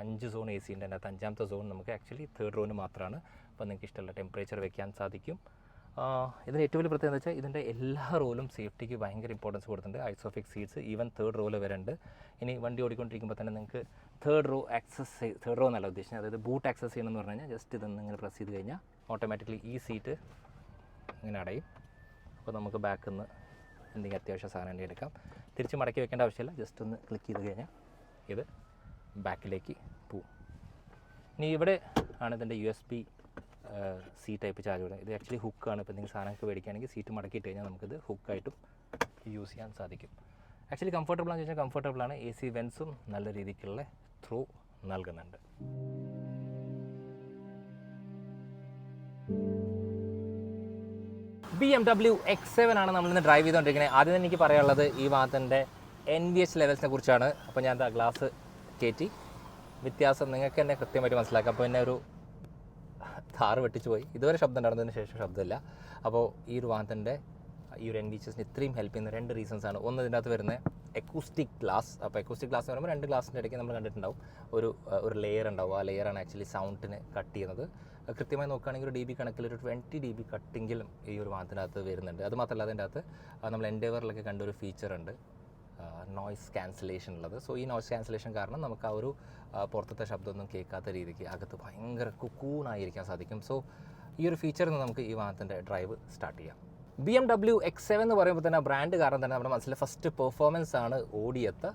5 സോൺ AC ഉണ്ട്. അതിൻ്റെ അകത്ത് 5ാമത്തെ സോൺ നമുക്ക് ആക്ച്വലി തേർഡ് റോന് മാത്രമാണ്. അപ്പോൾ നിങ്ങൾക്ക് ഇഷ്ടമുള്ള ടെമ്പറേച്ചർ വെക്കാൻ സാധിക്കും. ഇതിൻ്റെ ഏറ്റവും വലിയ പ്രത്യേകത എന്ന് വെച്ചാൽ ഇതിൻ്റെ എല്ലാ റോലും സേഫ്റ്റിക്ക് ഭയങ്കര ഇമ്പോർട്ടൻസ് കൊടുത്തിട്ടുണ്ട്. ഐസോഫിക്സ് സീറ്റ്സ് ഈവൻ തേർഡ് റോയിൽ വരുന്നുണ്ട്. ഇനി വണ്ടി ഓടിക്കൊണ്ടിരിക്കുമ്പോൾ തന്നെ നിങ്ങൾക്ക് തേർഡ് റോ എന്നല്ല ഉദ്ദേശിച്ചത്, അതായത് ബൂട്ട് ആക്സസ് ചെയ്യണമെന്ന് പറഞ്ഞു കഴിഞ്ഞാൽ ജസ്റ്റ് ഇതൊന്ന് ഇങ്ങനെ പ്രസ് ചെയ്ത് കഴിഞ്ഞാൽ ഓട്ടോമാറ്റിക്കലി ഈ സീറ്റ് ഇങ്ങനെ അടയും. അപ്പോൾ നമുക്ക് ബാക്കിൽ നിന്ന് എന്തെങ്കിലും അത്യാവശ്യ സാധനം എടുക്കാം. തിരിച്ച് മടക്കി വെക്കേണ്ട ആവശ്യമില്ല. ജസ്റ്റ് ഒന്ന് ക്ലിക്ക് ചെയ്ത് കഴിഞ്ഞാൽ ഇത് ബാക്കിലേക്ക് പോവും. ഇനി ഇവിടെ ആണ് ഇതിൻ്റെ USB C ടൈപ്പ് ചാർജ് കൊടുക്കുക. ഇത് ആക്ച്വലി ഹുക്കാണ്. ഇപ്പോൾ എന്തെങ്കിലും സാധനമൊക്കെ മേടിക്കുകയാണെങ്കിൽ സീറ്റ് മടക്കിയിട്ട് കഴിഞ്ഞാൽ നമുക്കിത് ഹുക്കായിട്ടും യൂസ് ചെയ്യാൻ സാധിക്കും. ആക്ച്വലി കംഫർട്ടബിളാണെന്ന് ചോദിച്ചാൽ കംഫർട്ടബിളാണ്. AC വെൻസും നല്ല രീതിക്കുള്ള ത്രൂ നൽകുന്നുണ്ട്. BMW X7 ആണ് നമ്മളിന്ന് ഡ്രൈവ് ചെയ്തുകൊണ്ടിരിക്കുന്നത്. ആദ്യം തന്നെ എനിക്ക് പറയാനുള്ളത് ഈ വാഹനത്തിൻ്റെ NVH ലെവൽസിനെ കുറിച്ചാണ്. അപ്പോൾ ഞാൻ എന്താ ഗ്ലാസ് കയറ്റി വ്യത്യാസം നിങ്ങൾക്ക് തന്നെ കൃത്യമായിട്ട് മനസ്സിലാക്കാം. അപ്പോൾ എന്നെ ഒരു താറ് വെട്ടിച്ച് പോയി. ഇതുവരെ ശബ്ദം ഉണ്ടായിരുന്നതിന് ശേഷം ശബ്ദമില്ല. അപ്പോൾ ഈ ഒരു വാഹനത്തിൻ്റെ ഈ ഒരു NVHസിന് ഇത്രയും ഹെൽപ്പ് ചെയ്യുന്ന 2 റീസൺസാണ്. ഒന്ന്, ഇതിൻ്റെ അകത്ത് വരുന്ന എക്കോസ്റ്റിക് ഗ്ലാസ്. അപ്പോൾ എക്കോസ്റ്റിക് ഗ്ലാസ് എന്ന് പറയുമ്പോൾ 2 ഗ്ലാസിൻ്റെ ഇടയ്ക്ക് നമ്മൾ കണ്ടിട്ടുണ്ടാവും ഒരു ലെയർ ഉണ്ടാവും. ആ ലെയറാണ് ആക്ച്വലി സൗണ്ടിനെ കട്ട് ചെയ്യുന്നത്. കൃത്യമായി നോക്കുകയാണെങ്കിൽ ഒരു dB കണക്കിൽ ഒരു 20 dB കട്ടിങ്കിലും ഈ ഒരു വാഹനത്തിനകത്ത് വരുന്നുണ്ട്. അത് മാത്രമല്ല അതിൻ്റെ അകത്ത് നമ്മൾ എൻഡേവറിലൊക്കെ കണ്ട ഒരു ഫീച്ചറുണ്ട്, നോയ്സ് ക്യാൻസലേഷൻ ഉള്ളത്. സോ ഈ നോയ്സ് ക്യാൻസലേഷൻ കാരണം നമുക്ക് ആ ഒരു പുറത്തത്തെ ശബ്ദമൊന്നും കേൾക്കാത്ത രീതിക്ക് അകത്ത് ഭയങ്കര കുക്കൂണായിരിക്കാൻ സാധിക്കും. സോ ഈ ഒരു ഫീച്ചറിൽ നിന്ന് നമുക്ക് ഈ വാഹനത്തിൻ്റെ ഡ്രൈവ് സ്റ്റാർട്ട് ചെയ്യാം. BMW X7 എന്ന് പറയുമ്പോൾ തന്നെ ബ്രാൻഡ് കാരണം തന്നെ നമ്മുടെ മനസ്സിലെ ഫസ്റ്റ് പെർഫോമൻസ് ആണ് ഓടിയെത്തുക.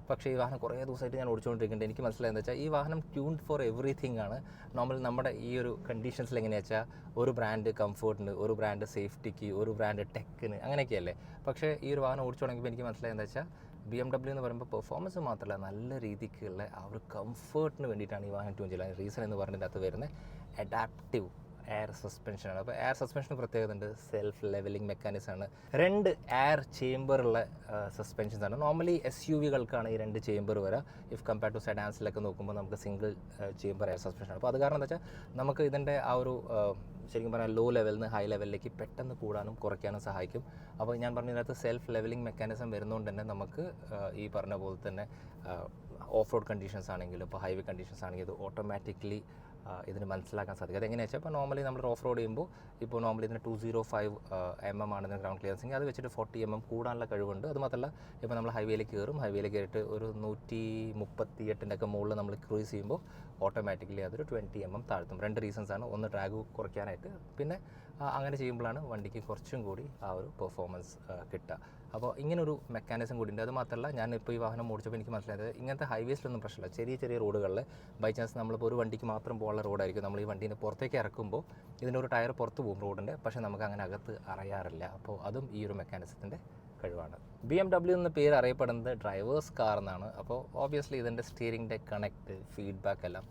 പക്ഷേ ഈ വാഹനം കുറേ ദിവസമായിട്ട് ഞാൻ ഓടിച്ചുകൊണ്ടിരിക്കുന്നുണ്ട്. എനിക്ക് മനസ്സിലായെന്ന് വെച്ചാൽ ഈ വാഹനം ട്യൂൺഡ് ഫോർ എവറിത്തിങ് ആണ്. നോർമൽ നമ്മുടെ ഈ ഒരു കണ്ടീഷൻസിൽ എങ്ങനെയാണെന്ന് വെച്ചാൽ ഒരു ബ്രാൻഡ് കംഫർട്ടിന്, ഒരു ബ്രാൻഡ് സേഫ്റ്റിക്ക്, ഒരു ബ്രാൻഡ് ടെക്കിന്, അങ്ങനെയൊക്കെയല്ലേ. പക്ഷേ ഈ ഒരു വാഹനം ഓടിച്ചു തുടങ്ങിയപ്പോൾ എനിക്ക് മനസ്സിലായെന്ന് വെച്ചാൽ BMW എന്ന് പറയുമ്പോൾ പെർഫോമൻസ് മാത്രമല്ല നല്ല രീതിക്കുള്ള ആ ഒരു കംഫർട്ടിന് വേണ്ടിയിട്ടാണ് ഈ വാഹനം ട്യൂൺ ചെയ്യുന്നത്. റീസൺ എന്ന് പറഞ്ഞതിൻ്റെ അകത്ത് വരുന്നത് അഡാപ്റ്റീവ് എയർ സസ്പെൻഷനാണ്. അപ്പോൾ എയർ സസ്പെൻഷന് പ്രത്യേകത ഉണ്ട്, സെൽഫ് ലെവലിംഗ് മെക്കാനിസമാണ്. 2 എയർ ചേമ്പറുള്ള സസ്പെൻഷൻസ് ആണ്. നോർമലി SUVകൾക്കാണ് ഈ 2 ചേമ്പർ വരിക. ഇഫ് കമ്പയർ ടു സെഡാൻസിലൊക്കെ നോക്കുമ്പോൾ നമുക്ക് സിംഗിൾ ചേമ്പർ എയർ സസ്പെൻഷനാണ്. അപ്പോൾ അത് കാരണം എന്താ വെച്ചാൽ നമുക്ക് ഇതിൻ്റെ ആ ഒരു ശരിക്കും പറഞ്ഞാൽ ലോ ലെവലിൽ നിന്ന് ഹൈ ലെവലിലേക്ക് പെട്ടെന്ന് കൂടാനും കുറയ്ക്കാനും സഹായിക്കും. അപ്പോൾ ഞാൻ പറഞ്ഞതിനകത്ത് സെൽഫ് ലെവലിംഗ് മെക്കാനിസം വരുന്നതുകൊണ്ട് തന്നെ നമുക്ക് ഈ പറഞ്ഞ പോലെ തന്നെ ഓഫ് റോഡ് കണ്ടീഷൻസ് ആണെങ്കിലും ഇപ്പോൾ ഹൈവേ കണ്ടീഷൻസ് ആണെങ്കിലും ഇത് ഓട്ടോമാറ്റിക്കലി ഇതിന് മനസ്സിലാക്കാൻ സാധിക്കും. അതെങ്ങനെയാണെന്ന് വെച്ചാൽ ഇപ്പോൾ നോർമലി നമ്മൾ ഓഫ് റോഡ് ചെയ്യുമ്പോൾ ഇപ്പോൾ നോർമലി ഇതിന് 205 mm ആണ് ഇതിന് ഗ്രൗണ്ട് ക്ലിയറൻസ്. അത് വെച്ചിട്ട് 40 mm കൂടാനുള്ള കഴിവുണ്ട്. അത് മാത്രമല്ല ഇപ്പോൾ നമ്മൾ ഹൈവേയിലേക്ക് കയറും, ഹൈവേയിലേക്ക് കയറിയിട്ട് ഒരു 138 ഒക്കെ മുകളിൽ നമ്മൾ ക്രൂസ് ചെയ്യുമ്പോൾ ഓട്ടോമാറ്റിക്കലി അതൊരു 20 mm താഴ്ത്തും. 2 റീസൺസാണ്. ഒന്ന് ഡ്രാഗ് കുറയ്ക്കാനായിട്ട്, പിന്നെ അങ്ങനെ ചെയ്യുമ്പോഴാണ് വണ്ടിക്ക് കുറച്ചും കൂടി ആ ഒരു പെർഫോമൻസ് കിട്ടുക. അപ്പോൾ ഇങ്ങനൊരു മെക്കാനിസം കൂടി ഉണ്ട്. അത് മാത്രമല്ല ഞാനിപ്പോൾ ഈ വാഹനം ഓടിച്ചപ്പോൾ എനിക്ക് മനസ്സിലായത് ഇങ്ങനത്തെ ഹൈവേസിലൊന്നും പ്രശ്നമില്ല. ചെറിയ റോഡുകളിൽ ബൈ ചാൻസ് നമ്മളിപ്പോൾ ഒരു വണ്ടിക്ക് മാത്രം പോകാനുള്ള റോഡായിരിക്കും. നമ്മൾ ഈ വണ്ടീനെ പുറത്തേക്ക് ഇറക്കുമ്പോൾ ഇതിൻ്റെ ഒരു ടയർ പുറത്ത് പോകും റോഡിൻ്റെ, പക്ഷേ നമുക്ക് അങ്ങനെ അകത്ത് അറിയാറില്ല. അപ്പോൾ അതും ഈ ഒരു മെക്കാനിസത്തിൻ്റെ കഴിവാണ്. BMW എന്ന പേര് അറിയപ്പെടുന്നത് ഡ്രൈവേഴ്സ് കാർ എന്നാണ്. അപ്പോൾ ഓബിയസ്ലി ഇതിൻ്റെ സ്റ്റിയറിംഗിൻ്റെ കണക്ട്, ഫീഡ്ബാക്ക് എല്ലാം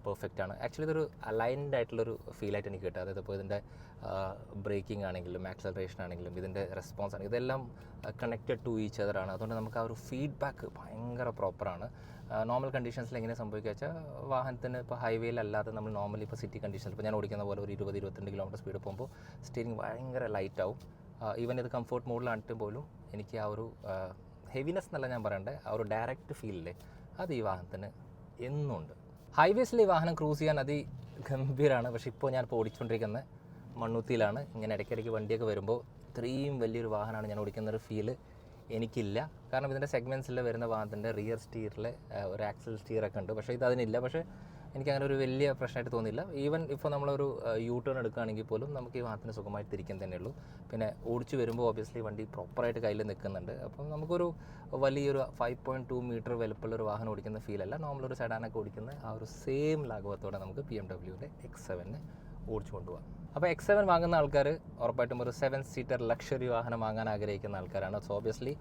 പെർഫെക്റ്റ് ആണ്. ആക്ച്വലി ഇതൊരു അലൈൻഡ് ആയിട്ടുള്ളൊരു ഫീലായിട്ട് എനിക്ക് കിട്ടുക. അതായത് ഇപ്പോൾ ഇതിൻ്റെ ബ്രേക്കിംഗ് ആണെങ്കിലും ആക്സലറേഷൻ ആണെങ്കിലും ഇതിൻ്റെ റെസ്പോൺസ് ആണെങ്കിലും ഇതെല്ലാം കണക്റ്റഡ് ടു ഈച്ച് അതർ ആണ്. അതുകൊണ്ട് നമുക്ക് ആ ഒരു ഫീഡ്ബാക്ക് ഭയങ്കര പ്രോപ്പറാണ്. നോർമൽ കണ്ടീഷൻസിൽ എങ്ങനെ സംഭവിക്കുക വെച്ചാൽ വാഹനത്തിന് ഇപ്പോൾ ഹൈവേയിലല്ലാതെ നമ്മൾ നോർമലി ഇപ്പോൾ സിറ്റി കണ്ടീഷൻസ് ഇപ്പോൾ ഞാൻ ഓടിക്കുന്ന പോലെ ഒരു 20-22 കിലോമീറ്റർ സ്പീഡ് പോകുമ്പോൾ സ്റ്റിയറിംഗ് ഭയങ്കര ലൈറ്റ് ആവും. ഈവൻ ഇത് കംഫർട്ട് മോഡിലാണിട്ട് പോലും എനിക്ക് ആ ഒരു ഹെവിനെസ് എന്നല്ല ഞാൻ പറയണ്ടേ, ആ ഒരു ഡയറക്റ്റ് ഫീലില്ലേ അത് ഈ വാഹനത്തിന് എന്നുണ്ട്. ഹൈവേസിൽ ഈ വാഹനം ക്രൂസ് ചെയ്യാൻ അതിഗംഭീരമാണ്. പക്ഷേ ഇപ്പോൾ ഞാനിപ്പോൾ ഓടിച്ചുകൊണ്ടിരിക്കുന്നത് മണ്ണുത്തിയിലാണ്. ഇങ്ങനെ ഇടയ്ക്കിടയ്ക്ക് വണ്ടിയൊക്കെ വരുമ്പോൾ ഇത്രയും വലിയൊരു വാഹനമാണ് ഞാൻ ഓടിക്കുന്നൊരു ഫീല് എനിക്കില്ല. കാരണം ഇതിൻ്റെ സെഗ്മെൻറ്റ്സിൽ വരുന്ന വാഹനത്തിൻ്റെ റിയർ സ്റ്റീറിൽ ഒരു ആക്സൽ സ്റ്റീറൊക്കെ ഉണ്ട്. പക്ഷേ ഇതതിനില്ല. പക്ഷേ എനിക്കങ്ങനെ ഒരു വലിയ പ്രശ്നമായിട്ട് തോന്നിയില്ല. ഈവൻ ഇപ്പോൾ നമ്മളൊരു യൂ ടേൺ എടുക്കുകയാണെങ്കിൽ പോലും നമുക്ക് ഈ വാഹനത്തിന് സുഖമായിട്ട് തിരിക്കാൻ തന്നെയുള്ളൂ. പിന്നെ ഓടിച്ച് വരുമ്പോൾ ഓബിയസ്ലി വണ്ടി പ്രോപ്പറായിട്ട് കയ്യിൽ നിൽക്കുന്നുണ്ട്. അപ്പം നമുക്കൊരു വലിയൊരു 5.2 മീറ്റർ വലുപ്പമുള്ളൊരു വാഹനം ഓടിക്കുന്ന ഫീലല്ല. നോർമൽ ഒരു സെഡാനൊക്കെ ഓടിക്കുന്ന ആ ഒരു സെയിം ലാഘവത്തോടെ നമുക്ക് BMW X7 ഓടിച്ചു കൊണ്ടുപോകാം. അപ്പോൾ X7 വാങ്ങുന്ന ആൾക്കാർ ഉറപ്പായിട്ടും ഒരു 7 സീറ്റർ ലക്ഷറി വാഹനം വാങ്ങാൻ ആഗ്രഹിക്കുന്ന ആൾക്കാരാണ്. സോ ഓബിയസ്ലി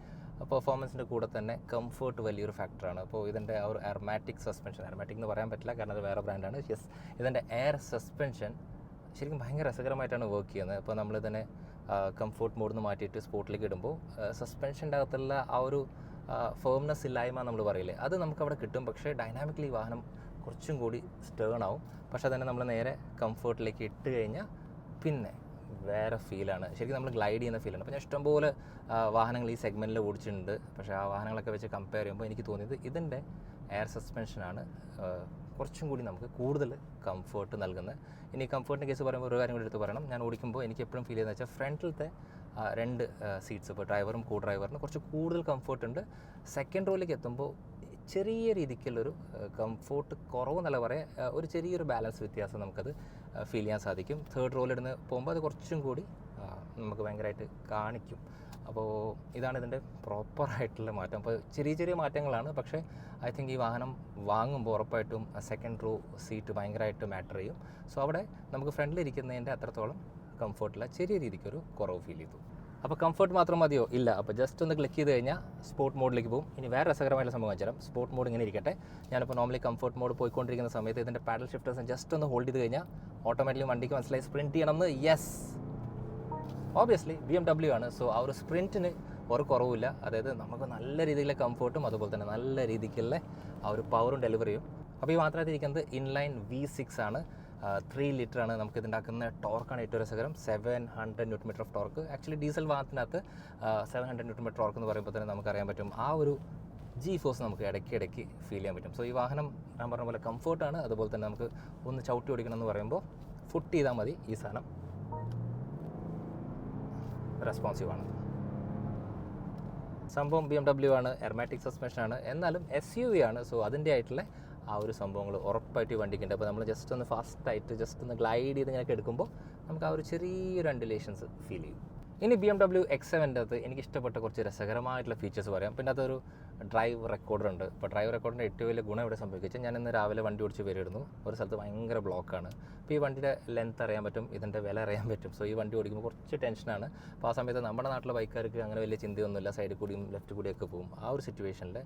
പെർഫോമൻസിൻ്റെ കൂടെ തന്നെ കംഫർട്ട് വലിയൊരു ഫാക്ടറാണ്. അപ്പോൾ ഇതിൻ്റെ ഒരു എയർമാറ്റിക് സസ്പെൻഷൻ, എയർമാറ്റിക് എന്ന് പറയാൻ പറ്റില്ല കാരണം അത് വേറെ ബ്രാൻഡാണ്. യെസ്, ഇതിൻ്റെ എയർ സസ്പെൻഷൻ ശരിക്കും ഭയങ്കര രസകരമായിട്ടാണ് വർക്ക് ചെയ്യുന്നത്. ഇപ്പോൾ നമ്മളിതിനെ കംഫർട്ട് മോഡിൽ നിന്ന് മാറ്റിയിട്ട് സ്പോർട്ടിലേക്ക് ഇടുമ്പോൾ സസ്പെൻഷൻ്റെ അകത്തുള്ള ആ ഒരു ഫേംനെസ് ഇല്ലായ്മ നമ്മൾ പറയില്ലേ, അത് നമുക്കവിടെ കിട്ടും. പക്ഷേ ഡൈനാമിക്കലി വാഹനം കുറച്ചും കൂടി സ്റ്റേൺ ആവും. പക്ഷേ തന്നെ നമ്മൾ നേരെ കംഫർട്ടിലേക്ക് ഇട്ട് കഴിഞ്ഞാൽ പിന്നെ വേറെ ഫീലാണ്. ശരിക്കും നമ്മൾ ഗ്ലൈഡ് ചെയ്യുന്ന ഫീലാണ്. അപ്പോൾ ഞാൻ ഇഷ്ടംപോലെ വാഹനങ്ങൾ ഈ സെഗ്മെൻറ്റിൽ ഓടിച്ചിട്ടുണ്ട്. പക്ഷേ ആ വാഹനങ്ങളൊക്കെ വെച്ച് കമ്പയർ ചെയ്യുമ്പോൾ എനിക്ക് തോന്നിയത് ഇതിൻ്റെ എയർ സസ്പെൻഷനാണ് കുറച്ചും കൂടി നമുക്ക് കൂടുതൽ കംഫർട്ട് നൽകുന്നത്. ഇനി കംഫർട്ടിൻ്റെ കേസ് പറയുമ്പോൾ ഒരു കാര്യം കൂടി എടുത്ത് പറയണം. ഞാൻ ഓടിക്കുമ്പോൾ എനിക്ക് എപ്പോഴും ഫീൽ ചെയ്യുന്നത് വെച്ചാൽ ഫ്രണ്ടിലത്തെ 2 സീറ്റ്സ്, ഇപ്പോൾ ഡ്രൈവറും കോ ഡ്രൈവറിന് കുറച്ച് കൂടുതൽ കംഫർട്ട് ഉണ്ട്. സെക്കൻഡ് റോയിലേക്ക് എത്തുമ്പോൾ ചെറിയ രീതിക്കുള്ളൊരു കംഫോർട്ട് കുറവെന്നല്ല പറയാം, ഒരു ചെറിയൊരു ബാലൻസ് വ്യത്യാസം നമുക്കത് ഫീൽ ചെയ്യാൻ സാധിക്കും. തേർഡ് റോയിലിരുന്ന് പോകുമ്പോൾ അത് കുറച്ചും കൂടി നമുക്ക് ഭയങ്കരമായിട്ട് കാണിക്കും. അപ്പോൾ ഇതാണ് ഇതിൻ്റെ പ്രോപ്പറായിട്ടുള്ള മാറ്റം. അപ്പോൾ ചെറിയ ചെറിയ മാറ്റങ്ങളാണ്. പക്ഷേ ഐ തിങ്ക് ഈ വാഹനം വാങ്ങുമ്പോൾ ഉറപ്പായിട്ടും സെക്കൻഡ് റോ സീറ്റ് ഭയങ്കരമായിട്ട് മാറ്റർ ചെയ്യും. സോ അവിടെ നമുക്ക് ഫ്രണ്ടിലിരിക്കുന്നതിൻ്റെ അത്രത്തോളം കംഫർട്ടില്ല, ചെറിയ രീതിക്കൊരു കുറവ് ഫീൽ ചെയ്തു. അപ്പോൾ കംഫർട്ട് മാത്രം മതിയോ? ഇല്ല. അപ്പോൾ ജസ്റ്റ് ഒന്ന് ക്ലിക്ക് ചെയ്ത് കഴിഞ്ഞാൽ സ്പോർട്ട് മോഡിലേക്ക് പോകും. ഇനി വേറെ രസകരമായിട്ടുള്ള സംഭവം വെച്ചാൽ സ്പോർട്ട് മോഡ് ഇങ്ങനെ ഇരിക്കട്ടെ. ഞാനിപ്പോൾ നോർമലി കംഫർട്ട് മോഡ് പോയിക്കൊണ്ടിരിക്കുന്ന സമയത്ത് ഇതിൻ്റെ പാഡൽ ഷിഫ്റ്റേഴ്സ് ജസ്റ്റ് ഒന്ന് ഹോൾഡ് ചെയ്ത് കഴിഞ്ഞാൽ ഓട്ടോമാറ്റിക്കലി വണ്ടിക്ക് മനസ്സിലായി സ്പ്രിൻറ്റ് ചെയ്യണമെന്ന്. യെസ്, ഓബിയസ്ലി BMW ആണ്. സോ ആ ഒരു സ്പ്രിൻറ്റിന് ഒരു കുറവില്ല. അതായത് നമുക്ക് നല്ല രീതിയിലുള്ള കംഫർട്ടും അതുപോലെ തന്നെ നല്ല രീതിക്കുള്ള ആ ഒരു പവറും ഡെലിവറിയും. അപ്പോൾ ഈ മാത്രമായിട്ട് ഇരിക്കുന്നത് ഇൻലൈൻ V6 ആണ്. 3 ലിറ്ററാണ്. നമുക്ക് ഇതുണ്ടാക്കുന്ന ടോർക്കാണ് ഏറ്റവും രസകരം. 700 newton metre of torque. Actually diesel വാഹനത്തിനകത്ത് 700 ന്യൂട്ടൺ മീറ്റർ ടോർക്ക് എന്ന് പറയുമ്പോൾ തന്നെ നമുക്കറിയാൻ പറ്റും ആ ഒരു G-ഫോഴ്സ് നമുക്ക് ഇടയ്ക്ക് ഫീൽ ചെയ്യാൻ പറ്റും. സോ ഈ വാഹനം ഞാൻ പറഞ്ഞ പോലെ കംഫർട്ടാണ്. അതുപോലെ തന്നെ നമുക്ക് ഒന്ന് ചവിട്ടി ഓടിക്കണം എന്ന് പറയുമ്പോൾ ഫുട്ട് ചെയ്താൽ മതി. ഈ സാധനം റെസ്പോൺസീവാണ്. സംഭവം BMW ആണ്, എയർമാറ്റിക് സസ്പെൻഷനാണ്, എന്നാലും SUV ആണ്. സോ അതിൻ്റെ ആയിട്ടുള്ള ആ ഒരു സംഭവങ്ങൾ ഉറപ്പായിട്ട് ഈ വണ്ടിക്കുണ്ട്. അപ്പോൾ നമ്മൾ ജസ്റ്റ് ഒന്ന് ഫാസ്റ്റായിട്ട് ജസ്റ്റ് ഒന്ന് ഗ്ലൈഡ് ചെയ്ത് ഇങ്ങനെയൊക്കെ എടുക്കുമ്പോൾ നമുക്ക് ആ ഒരു ചെറിയൊരു അൻഡുലേഷൻസ് ഫീൽ ചെയ്യും. ഇനി BMW X7ൻ്റെ അകത്ത് എനിക്ക് ഇഷ്ടപ്പെട്ട കുറച്ച് രസകരമായിട്ടുള്ള ഫീച്ചേഴ്സ് പറയാം. പിന്നെ അതൊരു ഡ്രൈവ് റെക്കോർഡർ ഉണ്ട്. അപ്പോൾ ഡ്രൈവ് റെക്കോർഡിൻ്റെ ഏറ്റവും വലിയ ഗുണം ഇവിടെ സംഭവിച്ചാൽ ഞാൻ ഇന്ന് രാവിലെ വണ്ടി ഓടിച്ച് വരിയിരുന്നു. ഒരു സ്ഥലത്ത് ഭയങ്കര ബ്ലോക്കാണ്. അപ്പോൾ ഈ വണ്ടിയുടെ ലെങ്ത് അറിയാൻ പറ്റും, ഇതിൻ്റെ വില അറിയാൻ പറ്റും. സോ ഈ വണ്ടി ഓടിക്കുമ്പോൾ കുറച്ച് ടെൻഷനാണ്. അപ്പോൾ ആ സമയത്ത് നമ്മുടെ നാട്ടിലെ ബൈക്കാർക്ക് അങ്ങനെ വലിയ ചിന്തയൊന്നുമില്ല, സൈഡിൽ കൂടിയും ലെഫ്റ്റ് കൂടിയൊക്കെ പോകും. ആ ഒരു സിറ്റുവേഷനിൽ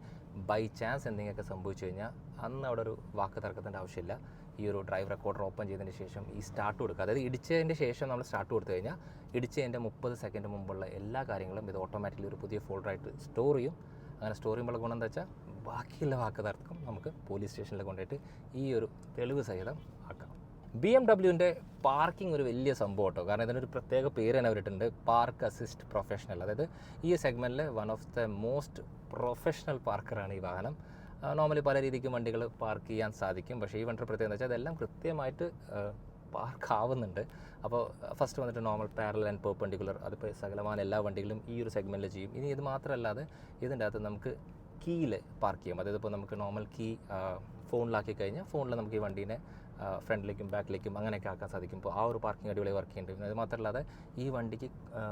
ബൈ ചാൻസ് എന്തെങ്കിലുമൊക്കെ സംഭവിച്ചു കഴിഞ്ഞാൽ അന്ന് അവിടെ ഒരു വാക്ക് തർക്കത്തിൻ്റെ ആവശ്യമില്ല. ഈ ഒരു ഡ്രൈവ് റെക്കോർഡർ ഓപ്പൺ ചെയ്തതിന് ശേഷം ഈ സ്റ്റാർട്ട് കൊടുക്കുക, അതായത് ഇടിച്ചതിൻ്റെ ശേഷം നമ്മൾ സ്റ്റാർട്ട് കൊടുത്തു കഴിഞ്ഞാൽ ഇടിച്ചതിൻ്റെ 30 സെക്കൻഡ് മുമ്പുള്ള എല്ലാ കാര്യങ്ങളും ഇത് ഓട്ടോമാറ്റിക്കലി ഒരു പുതിയ ഫോൾഡറായിട്ട് സ്റ്റോർ ചെയ്യും. അങ്ങനെ സ്റ്റോർ ചെയ്യുമ്പോൾ ഗുണം എന്താ വെച്ചാൽ ബാക്കിയുള്ള വാക്ക് തർക്കം നമുക്ക് പോലീസ് സ്റ്റേഷനിൽ കൊണ്ടുപോയിട്ട് ഈ ഒരു തെളിവ് സഹിതം ആക്കാം. BMW പാർക്കിംഗ് ഒരു വലിയ സംഭവം കേട്ടോ. കാരണം ഇതിനൊരു പ്രത്യേക പേര് തന്നെ അവരിട്ടുണ്ട്, പാർക്ക് അസിസ്റ്റ് പ്രൊഫഷണൽ. അതായത് ഈ സെഗ്മെൻറ്റിൽ one of the most professional പാർക്കറാണ് ഈ വാഹനം. നോർമലി പല രീതിക്ക് വണ്ടികൾ പാർക്ക് ചെയ്യാൻ സാധിക്കും. പക്ഷേ ഈ വണ്ടിയുടെ പ്രത്യേകത എന്ന് വെച്ചാൽ അതെല്ലാം കൃത്യമായിട്ട് പാർക്ക് ആവുന്നുണ്ട്. അപ്പോൾ ഫസ്റ്റ് വന്നിട്ട് നോർമൽ പാരലൽ ആൻഡ് പെർപെൻഡിക്കുലർ, അതിപ്പോൾ സകലമായ എല്ലാ വണ്ടികളും ഈ ഒരു സെഗ്മെൻറ്റിൽ ചെയ്യും. ഇനി ഇത് മാത്രമല്ലാതെ ഇതിൻ്റെ അകത്ത് നമുക്ക് കീയിൽ പാർക്ക് ചെയ്യാം. അതായത് ഇപ്പോൾ നമുക്ക് നോർമൽ കീ ഫോണിലാക്കി കഴിഞ്ഞാൽ ഫോണിൽ നമുക്ക് ഈ വണ്ടീനെ ഫ്രണ്ടിലേക്കും ബാക്കിലേക്കും അങ്ങനെയൊക്കെ ആക്കാൻ സാധിക്കും. ഇപ്പോൾ ആ ഒരു പാർക്കിംഗ് അടിപൊളി വർക്ക് ചെയ്യുന്നുണ്ട്. അത് മാത്രമല്ലാതെ ഈ വണ്ടിക്ക്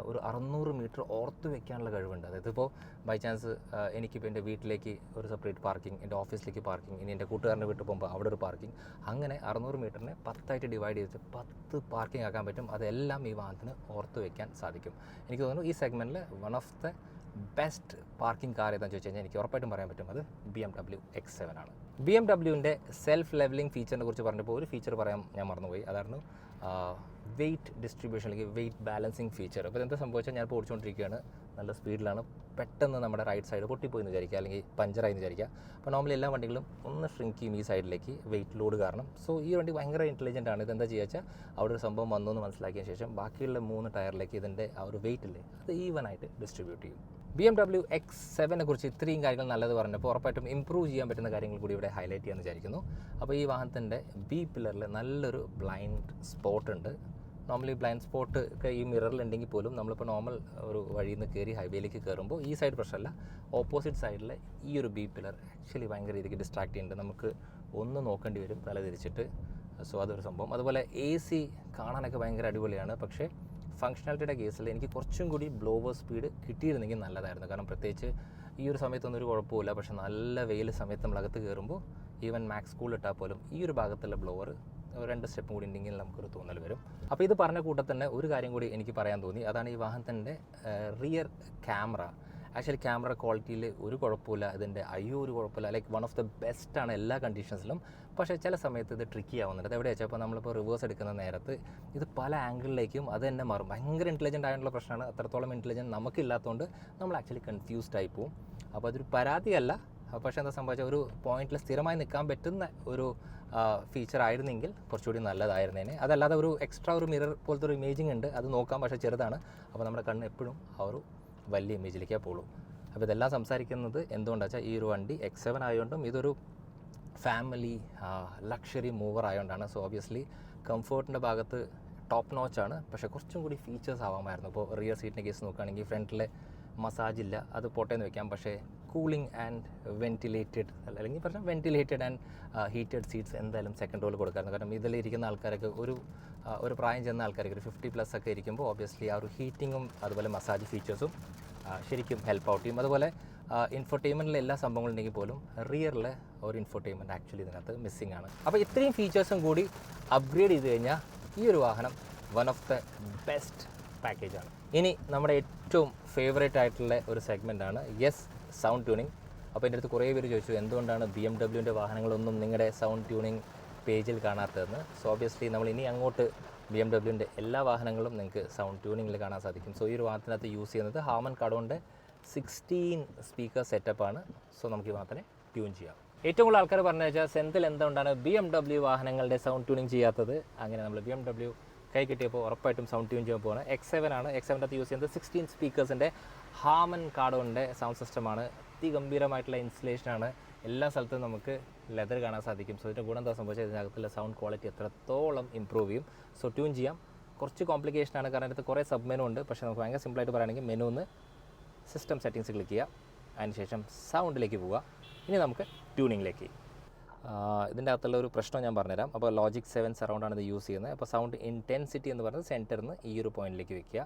ഒരു 600 മീറ്റർ ഓർത്ത് വെക്കാനുള്ള കഴിവുണ്ട്. അതായത് ഇപ്പോൾ ബൈ ചാൻസ് എനിക്കിപ്പോൾ എൻ്റെ വീട്ടിലേക്ക് ഒരു സെപ്പറേറ്റ് പാർക്കിംഗ്, എൻ്റെ ഓഫീസിലേക്ക് പാർക്കിംഗ്, ഇനി എൻ്റെ കൂട്ടുകാരൻ്റെ വീട്ടിൽ പോകുമ്പോൾ അവിടെ ഒരു പാർക്കിംഗ്, അങ്ങനെ 600 മീറ്ററിനെ 10ആയിട്ട് ഡിവൈഡ് ചെയ്തിട്ട് 10 പാർക്കിംഗ് ആക്കാൻ പറ്റും. അതെല്ലാം ഈ വാഹനത്തിന് ഓർത്ത് വെക്കാൻ സാധിക്കും. എനിക്ക് തോന്നുന്നു ഈ സെഗ്മെൻറ്റിൽ one of the best parking car ഏതാണെന്ന് ചോദിച്ചു കഴിഞ്ഞാൽ എനിക്ക് ഉറപ്പായിട്ടും പറയാൻ പറ്റും അത് BMW X7 ആണ്. BMWൻ്റെ സെൽഫ് ലെവലിംഗ് ഫീച്ചറിനെ കുറിച്ച് പറഞ്ഞപ്പോൾ ഒരു ഫീച്ചർ പറയാൻ ഞാൻ മറന്നുപോയി. അതായിരുന്നു വെയിറ്റ് ഡിസ്ട്രിബ്യൂഷൻ അല്ലെങ്കിൽ വെയിറ്റ് ബാലൻസിങ് ഫീച്ചർ. അപ്പോൾ ഇതെന്താ സംഭവിച്ചാൽ ഞാൻ ഇപ്പോൾ ഓടിച്ചുകൊണ്ടിരിക്കുകയാണ്, നല്ല സ്പീഡിലാണ്, പെട്ടെന്ന് നമ്മുടെ റൈറ്റ് സൈഡ് പൊട്ടിപ്പോയി എന്ന് വിചാരിക്കുക, അല്ലെങ്കിൽ പഞ്ചറായി എന്ന് വിചാരിക്കുക. അപ്പോൾ നോർമലി എല്ലാ വണ്ടികളും ഒന്ന് ഷ്രിങ്ക് ചെയ്യും ഈ സൈഡിലേക്ക് വെയിറ്റ് ലോഡ് കാരണം. സോ ഈ വണ്ടി ഭയങ്കര ഇൻ്റലിജൻ്റ് ആണ്. ഇതെന്താ ചെയ്യുക വെച്ചാൽ അവിടെ ഒരു സംഭവം വന്നു എന്ന് മനസ്സിലാക്കിയ ശേഷം ബാക്കിയുള്ള 3 ടയറിലേക്ക് ഇതിൻ്റെ ആ ഒരു വെയിറ്റ് ഇല്ലേ അത് ഈവനായിട്ട് ഡിസ്ട്രിബ്യൂട്ട് ചെയ്യും. BMW X7നെ കുറിച്ച് ഇത്രയും കാര്യങ്ങൾ നല്ലത് പറഞ്ഞപ്പോൾ ഉറപ്പായിട്ടും ഇമ്പ്രൂവ് ചെയ്യാൻ പറ്റുന്ന കാര്യങ്ങൾ കൂടി ഇവിടെ ഹൈലൈറ്റ് ചെയ്യാമെന്ന് വിചാരിക്കുന്നു. അപ്പോൾ ഈ വാഹനത്തിൻ്റെ B പില്ലറിൽ നല്ലൊരു ബ്ലൈൻഡ് സ്പോട്ട് ഉണ്ട്. നോർമലി ബ്ലൈൻഡ് സ്പോട്ട് ഒക്കെ ഈ മിററിലുണ്ടെങ്കിൽ പോലും നമ്മളിപ്പോൾ നോർമൽ ഒരു വഴിയിൽ നിന്ന് കയറി ഹൈവേയിലേക്ക് കയറുമ്പോൾ ഈ സൈഡ് പ്രശ്നമല്ല, ഓപ്പോസിറ്റ് സൈഡിൽ ഈ ഒരു ബി പില്ലർ ആക്ച്വലി ഭയങ്കര രീതിക്ക് ഡിസ്ട്രാക്ട് ചെയ്യുന്നുണ്ട്. നമുക്ക് ഒന്ന് നോക്കേണ്ടി വരും തല തിരിച്ചിട്ട്. സോ അതൊരു സംഭവം. അതുപോലെ AC കാണാനൊക്കെ ഭയങ്കര അടിപൊളിയാണ്. പക്ഷേ ഫങ്ഷണാലിറ്റിയുടെ കേസിൽ എനിക്ക് കുറച്ചും കൂടി ബ്ലോവർ സ്പീഡ് കിട്ടിയിരുന്നെങ്കിൽ നല്ലതായിരുന്നു. കാരണം പ്രത്യേകിച്ച് ഈ ഒരു സമയത്തൊന്നും ഒരു കുഴപ്പമില്ല. പക്ഷേ നല്ല വെയിൽ സമയത്ത് നമ്മളകത്ത് കയറുമ്പോൾ ഈവൻ മാക്സ് കൂൾ ഇട്ടാൽ പോലും ഈ ഒരു ഭാഗത്തുള്ള ബ്ലോവർ 2 സ്റ്റെപ്പ് കൂടി ഉണ്ടെങ്കിൽ നമുക്കൊരു തോന്നൽ വരും. അപ്പോൾ ഇത് പറഞ്ഞ കൂട്ടത്തിൽ തന്നെ ഒരു കാര്യം കൂടി എനിക്ക് പറയാൻ തോന്നി. അതാണ് ഈ വാഹനത്തിൻ്റെ റിയർ ക്യാമറ. ആക്ച്വലി ക്യാമറ ക്വാളിറ്റിയിൽ ഒരു കുഴപ്പമില്ല, ഇതിൻ്റെ ഒരു കുഴപ്പമില്ല. Like one of the best ആണ് എല്ലാ കണ്ടീഷൻസിലും. പക്ഷേ ചില സമയത്ത് ഇത് ട്രിക്കി ആവുന്നുണ്ട്. അത് എവിടെ വെച്ചാൽ ഇപ്പോൾ നമ്മളിപ്പോൾ റിവേഴ്സ് എടുക്കുന്ന നേരത്ത് ഇത് പല ആംഗിളിലേക്കും അത് തന്നെ മാറും. ഭയങ്കര ഇൻ്റലിജൻ്റ് ആയിട്ടുള്ള പ്രശ്നമാണ്. അത്രത്തോളം ഇൻ്റലിജൻറ്റ് നമുക്കില്ലാത്തതുകൊണ്ട് നമ്മൾ ആക്ച്വലി കൺഫ്യൂസ്ഡ് ആയി പോവും. അപ്പോൾ അതൊരു പരാതിയല്ല. പക്ഷേ എന്താ സംഭവിച്ചാൽ ഒരു പോയിന്റിൽ സ്ഥിരമായി നിൽക്കാൻ പറ്റുന്ന ഒരു ഫീച്ചർ ആയിരുന്നെങ്കിൽ കുറച്ചുകൂടി നല്ലതായിരുന്നേനെ. അതല്ലാതെ ഒരു എക്സ്ട്രാ ഒരു മിറർ പോലത്തെ ഒരു ഇമേജിങ് ഉണ്ട്, അത് നോക്കാം. പക്ഷേ ചെറുതാണ്. അപ്പോൾ നമ്മുടെ കണ്ണ് എപ്പോഴും ആ ഒരു വലിയ ഇമേജിലേക്കേ പോകുള്ളൂ. അപ്പോൾ ഇതെല്ലാം സംസാരിക്കുന്നത് എന്തുകൊണ്ടാണെന്ന് വെച്ചാൽ ഈ ഒരു വണ്ടി X7 ആയതുകൊണ്ടും ഇതൊരു ഫാമിലി ലക്ഷറി മൂവർ ആയതുകൊണ്ടാണ്. സോ ഓബിയസ്ലി കംഫേർട്ടിൻ്റെ ഭാഗത്ത് ടോപ്പ് നോച്ചാണ്. പക്ഷേ കുറച്ചും കൂടി ഫീച്ചേഴ്സ് ആവാമായിരുന്നു. ഇപ്പോൾ റിയർ സീറ്റിൻ്റെ കേസ് നോക്കുകയാണെങ്കിൽ ഫ്രണ്ടിലെ മസാജ് ഇല്ല, അത് പോട്ടേന്ന് വെക്കാം. പക്ഷേ കൂളിംഗ് ആൻഡ് വെൻറ്റിലേറ്റഡ് അല്ലെങ്കിൽ പറഞ്ഞാൽ വെൻറ്റിലേറ്റഡ് ആൻഡ് ഹീറ്റഡ് സീറ്റ്സ് എന്തായാലും സെക്കൻഡ് റോയിൽ കൊടുക്കാറുണ്ട്. കാരണം ഇതിലിരിക്കുന്ന ആൾക്കാരൊക്കെ ഒരു പ്രായം ചെന്ന ആൾക്കാർക്ക് ഒരു 50+ ഒക്കെ ഇരിക്കുമ്പോൾ ഓബിയസ്ലി ആ ഒരു ഹീറ്റിങ്ങും അതുപോലെ മസാജ് ഫീച്ചേഴ്സും ശരിക്കും ഹെൽപ്പ് ഔട്ട് ചെയ്യും. അതുപോലെ ഇൻഫോർടൈൻമെൻറ്റിലെ എല്ലാ സംഭവങ്ങളും ഉണ്ടെങ്കിൽ പോലും റിയറിലെ ഒരു ഇൻഫോർടൈൻമെൻറ്റ് ആക്ച്വലി ഇതിനകത്ത് മിസ്സിംഗ് ആണ്. അപ്പോൾ ഇത്രയും ഫീച്ചേഴ്സും കൂടി അപ്ഗ്രേഡ് ചെയ്ത് കഴിഞ്ഞാൽ ഈ ഒരു വാഹനം വൺ ഓഫ് ദ ബെസ്റ്റ് പാക്കേജാണ്. ഇനി നമ്മുടെ ഏറ്റവും ഫേവറേറ്റ് ആയിട്ടുള്ള ഒരു സെഗ്മെൻറ്റാണ് സൗണ്ട് ട്യൂണിങ്. അപ്പോൾ എൻ്റെ അടുത്ത് കുറേ പേര് ചോദിച്ചു എന്തുകൊണ്ടാണ് BMWൻ്റെ വാഹനങ്ങളൊന്നും നിങ്ങളുടെ സൗണ്ട് ട്യൂണിങ് പേജിൽ കാണാത്തതെന്ന്. സോ ഓബിയസ്ലി നമ്മൾ ഇനി അങ്ങോട്ട് BMWൻ്റെ എല്ലാ വാഹനങ്ങളും നിങ്ങൾക്ക് സൗണ്ട് ട്യൂണിങ്ങിൽ കാണാൻ സാധിക്കും. സോ ഈ ഒരു വാഹനത്തിനകത്ത് യൂസ് ചെയ്യുന്നത് ഹാമൻ കഡോൻ്റെ 16 സ്പീക്കർ സെറ്റപ്പാണ്. സോ നമുക്ക് ഈ വാഹനത്തിനെ ട്യൂൺ ചെയ്യാം. ഏറ്റവും കൂടുതൽ ആൾക്കാർ പറഞ്ഞു വെച്ചാൽ സെന്തിൽ എന്തുകൊണ്ടാണ് BMW വാഹനങ്ങളുടെ സൗണ്ട് ട്യൂണിങ് ചെയ്യാത്തത്. അങ്ങനെ നമ്മൾ BMW കൈ കിട്ടിയപ്പോൾ ഉറപ്പായിട്ടും സൗണ്ട് ട്യൂൺ ചെയ്യാൻ പോകുന്നത് X7 ആണ്. X7 യൂസ് ചെയ്യുന്നത് 16 സ്പീക്കേഴ്സിൻ്റെ ഹാമൻ കാർഡോൻ്റെ സൗണ്ട് സിസ്റ്റമാണ്. അതിഗംഭീരമായിട്ടുള്ള ഇൻസ്റ്റലേഷനാണ്. എല്ലാ സ്ഥലത്തും നമുക്ക് ലെതർ കാണാൻ സാധിക്കും. സോ ഇതിൻ്റെ ഗുണം എന്താ സംഭവിച്ചാൽ ഇതിനകത്തുള്ള സൗണ്ട് ക്വാളിറ്റി എത്രത്തോളം ഇമ്പ്രൂവ് ചെയ്യും. സോ ട്യൂൺ ചെയ്യാം. കുറച്ച് കോംപ്ലിക്കേഷനാണ്, കാരണം ഇതിനകത്ത് കുറേ സബ് മെനു ഉണ്ട്. പക്ഷേ നമുക്ക് ഭയങ്കര സിമ്പിളായിട്ട് പറയുകയാണെങ്കിൽ മെനുന്ന് സിസ്റ്റം സെറ്റിങ്സ് ക്ലിക്ക് ചെയ്യുക, അതിനുശേഷം സൗണ്ടിലേക്ക് പോവുക. ഇനി നമുക്ക് ട്യൂണിങ്ങിലേക്ക്. ഇതിൻ്റെ അകത്തുള്ള ഒരു പ്രശ്നം ഞാൻ പറഞ്ഞുതരാം. അപ്പോൾ ലോജിക് 7 സറൗണ്ടാണ് ഇത് യൂസ് ചെയ്യുന്നത്. അപ്പോൾ സൗണ്ട് ഇൻറ്റൻസിറ്റി എന്ന് പറയുന്നത് സെൻറ്ററിൽ നിന്ന് ഈ ഒരു പോയിന്റിലേക്ക് വെക്കുക.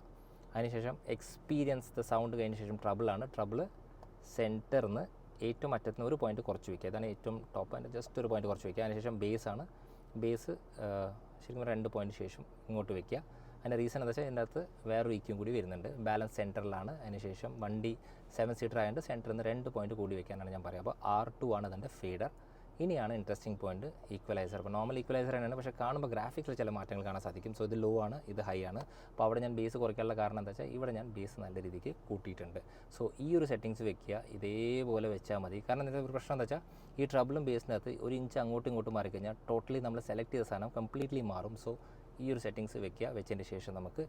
അതിനുശേഷം എക്സ്പീരിയൻസ് ദ സൗണ്ട് കഴിഞ്ഞ ശേഷം ട്രബിളാണ്. ട്രബിൾ സെൻറ്ററിൽ നിന്ന് ഏറ്റവും അറ്റത്ത് നിന്ന് ഒരു പോയിന്റ് കുറച്ച് വയ്ക്കുക. അതാണ് ഏറ്റവും ടോപ്പ്. അതിൻ്റെ ജസ്റ്റ് ഒരു പോയിന്റ് കുറച്ച് വയ്ക്കുക. അതിനുശേഷം ബേസാണ്. ബേസ് ശരിക്കും 2 പോയിന്റ് ശേഷം ഇങ്ങോട്ട് വയ്ക്കുക. അതിൻ്റെ റീസൺ എന്താ വെച്ചാൽ ഇതിൻ്റെ അകത്ത് വേറൊരു ഇക്യും കൂടി വരുന്നുണ്ട്. ബാലൻസ് സെൻറ്ററിലാണ്. അതിനുശേഷം വണ്ടി 7 സീറ്റർ ആയതുകൊണ്ട് സെൻറ്ററിൽ നിന്ന് 2 പോയിന്റ് കൂടി വയ്ക്കാനാണ് ഞാൻ പറയുക. അപ്പോൾ R2 ആണ് ഇതിൻ്റെ ഫേഡർ. ഇനിയാണ് ഇൻട്രസ്റ്റിംഗ് പോയിന്റ് ഈക്വലൈസർ. അപ്പോൾ നോർമൽ ഈക്വലൈസർ തന്നെയാണ്, പക്ഷേ കാണുമ്പോൾ ഗ്രാഫിക്സിൽ ചില മാറ്റങ്ങൾ കാണാൻ സാധിക്കും. സോ ഇത് ലോ ആണ്, ഇത് ഹൈ ആണ്. അപ്പോൾ അവിടെ ഞാൻ ബേസ് കുറയ്ക്കാനുള്ള കാരണം എന്താ വെച്ചാൽ ഇവിടെ ഞാൻ ബേസ് നല്ല രീതിക്ക് കൂട്ടിയിട്ടുണ്ട്. സോ ഈ ഒരു സെറ്റിങ്സ് വെക്കുക, ഇതേപോലെ വെച്ചാൽ മതി. കാരണം ഇതിൻ്റെ ഒരു പ്രശ്നം എന്താ വെച്ചാൽ ഈ ട്രബിളും ബേസിനകത്ത് ഒരു ഇഞ്ച് അങ്ങോട്ടും ഇങ്ങോട്ടും മാറിക്കഴിഞ്ഞാൽ ടോട്ടലി നമ്മൾ സെലക്ട് ചെയ്ത സാധനം കംപ്ലീറ്റ്ലി മാറും. സോ ഈ ഒരു സെറ്റിങ്സ് വെക്കുക. വെച്ചതിൻ്റെ ശേഷം നമുക്ക്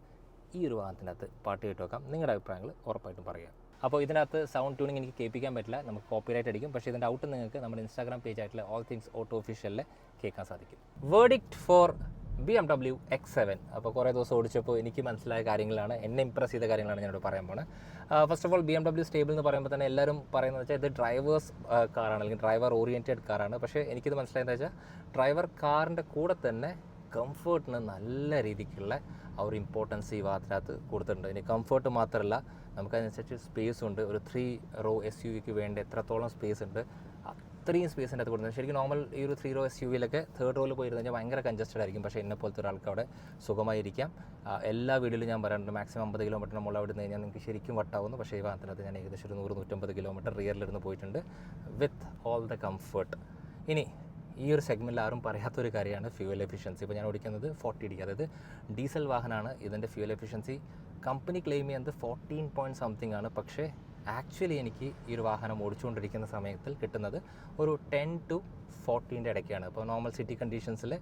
ഈ ഒരു വാഹനത്തിനകത്ത് പാട്ട് കേട്ട് വെക്കാം. നിങ്ങളുടെ അഭിപ്രായങ്ങൾ ഉറപ്പായിട്ടും പറയുക. അപ്പോൾ ഇതിനകത്ത് സൗണ്ട് ട്യൂണിങ് എനിക്ക് കേൾപ്പിക്കാൻ പറ്റില്ല, നമുക്ക് കോപ്പിറൈറ്റ് അടിക്കും. പക്ഷേ ഇതിൻ്റെ ഔട്ട് നിങ്ങൾക്ക് നമ്മുടെ ഇൻസ്റ്റാഗ്രാം പേജ് ആയിട്ടുള്ള ഓൾ തിങ്സ് ഓട്ടോ ഒഫീഷ്യലിൽ കേൾക്കാൻ സാധിക്കും. Verdict for BMW X7. അപ്പോൾ കുറേ ദിവസം ഓടിച്ചപ്പോൾ എനിക്ക് മനസ്സിലായ കാര്യങ്ങളാണ്, എന്നെ ഇംപ്രസ് ചെയ്ത കാര്യങ്ങളാണ് ഞാനിവിടെ പറയാൻ പോകുന്നത്. First of all BMW stable എന്ന് പറയുമ്പോൾ തന്നെ എല്ലാവരും പറയുന്നത് വെച്ചാൽ ഇത് ഡ്രൈവേഴ്സ് കാറാണ്, അല്ലെങ്കിൽ ഡ്രൈവർ ഓറിയൻറ്റഡ് കാറാണ്. പക്ഷേ എനിക്കിത് മനസ്സിലായെന്ന് വെച്ചാൽ ഡ്രൈവർ കാറിൻ്റെ കൂടെ തന്നെ കംഫേർട്ടിന് നല്ല രീതിക്കുള്ള ആ ഒരു ഇമ്പോർട്ടൻസ് ഈ വാഹനത്തിനകത്ത് കൊടുത്തിട്ടുണ്ട്. ഇനി കംഫേർട്ട് മാത്രമല്ല, നമുക്കതനുസരിച്ച് സ്പേസ് ഉണ്ട്. ഒരു 3 റോ SUVക്ക് വേണ്ടി എത്രത്തോളം സ്പേസ് ഉണ്ട് അത്രയും സ്പേസിൻ്റെ അകത്ത് കൊടുക്കുന്നത്. ശരിക്കും നോർമൽ ഈ ഒരു 3 റോ SUVയിലൊക്കെ 3rd റോയിൽ പോയിരുന്നു കഴിഞ്ഞാൽ ഭയങ്കര കൺജസ്റ്റഡ് ആയിരിക്കും. പക്ഷേ എന്നെ പോലത്തെ ഒരാൾക്ക് അവിടെ സുഖമായിരിക്കാം. എല്ലാ വീഡിയോയിലും ഞാൻ പറയാറുണ്ട് മാക്സിമം 50 കിലോമീറ്റർ മുകളിൽ അവിടെ നിന്ന് കഴിഞ്ഞാൽ നിങ്ങൾക്ക് ശരിക്കും വട്ടാവുന്നു. പക്ഷേ ഈ വാഹനത്തിനകത്ത് ഞാൻ ഏകദേശം ഒരു 100-150 കിലോമീറ്റർ റിയറിലിരുന്ന് പോയിട്ടുണ്ട് വിത്ത് ഓൾ ദ കംഫേർട്ട്. ഇനി ഈ ഒരു സെഗ്മെൻറ്റിൽ ആരും പറയാത്തൊരു കാര്യമാണ് ഫ്യൂവൽ എഫിഷ്യൻസി. ഇപ്പോൾ ഞാൻ ഓടിക്കുന്നത് 40D, അതായത് ഡീസൽ വാഹനമാണ്. ഇതിൻ്റെ ഫ്യൂവൽ എഫിഷ്യൻസി കമ്പനി ക്ലെയിം ചെയ്യുന്നത് 14 പോയിൻറ്റ് സംതിങ് ആണ്. പക്ഷേ ആക്ച്വലി എനിക്ക് ഈ ഒരു വാഹനം ഓടിച്ചുകൊണ്ടിരിക്കുന്ന സമയത്തിൽ കിട്ടുന്നത് ഒരു 10 to 14 ഇടയ്ക്കാണ്. അപ്പോൾ നോർമൽ സിറ്റി കണ്ടീഷൻസിൽ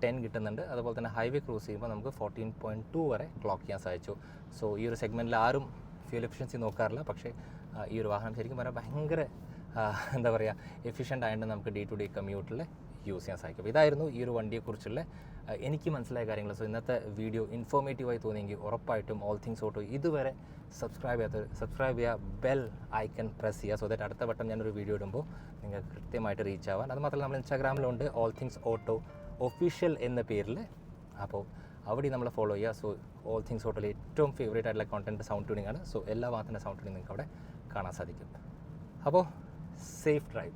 10 കിട്ടുന്നുണ്ട്. അതുപോലെ തന്നെ ഹൈവേ ക്രൂസ് ചെയ്യുമ്പോൾ നമുക്ക് 14.2 വരെ ക്ലോക്ക് ചെയ്യാൻ സാധിച്ചു. സോ ഈ ഒരു സെഗ്മെൻറ്റിൽ ആരും ഫ്യൂൽ എഫിഷ്യൻസി നോക്കാറില്ല. പക്ഷേ ഈ ഒരു വാഹനം ശരിക്കും പറഞ്ഞാൽ ഭയങ്കര എന്താ പറയുക എഫിഷ്യൻ്റ് ആയതുകൊണ്ട് നമുക്ക് ഡേ ടു ഡേ കമ്മ്യൂട്ടിൽ യൂസ് ചെയ്യാൻ സാധിക്കും. ഇതായിരുന്നു ഈ ഒരു വണ്ടിയെക്കുറിച്ചുള്ള എനിക്ക് മനസ്സിലായ കാര്യങ്ങൾ. സോ ഇന്നത്തെ വീഡിയോ ഇൻഫോർമേറ്റീവായി തോന്നിയെങ്കിൽ ഉറപ്പായിട്ടും ഓൾ തിങ്സ് ഓട്ടോ ഇതുവരെ സബ്സ്ക്രൈബ് ചെയ്യുക, ബെൽ ഐക്കൺ പ്രസ് ചെയ്യുക. സോ ദാറ്റ് അടുത്ത വട്ടം ഞാനൊരു വീഡിയോ ഇടുമ്പോൾ നിങ്ങൾക്ക് കൃത്യമായിട്ട് റീച്ച് ആവാൻ. അതുമാത്രമല്ല നമ്മൾ ഇൻസ്റ്റാഗ്രാമിലുണ്ട് ഓൾ തിങ്സ് ഓട്ടോ ഒഫീഷ്യൽ എന്ന പേരിൽ. അപ്പോൾ അവിടെ നമ്മൾ ഫോളോ ചെയ്യുക. സോ ഓൾ തിങ്സ് ഓട്ടോയിൽ ഏറ്റവും ഫേവറേറ്റ് ആയിട്ടുള്ള കോണ്ടൻറ്റ് സൗണ്ട് ട്യൂണിംഗ് ആണ്. സോ എല്ലാ ഭാഗത്തിൻ്റെ സൗണ്ട് ട്യൂണിംഗ് നിങ്ങൾക്ക് അവിടെ കാണാൻ സാധിക്കും. അപ്പോൾ സേഫ് ഡ്രൈവ്.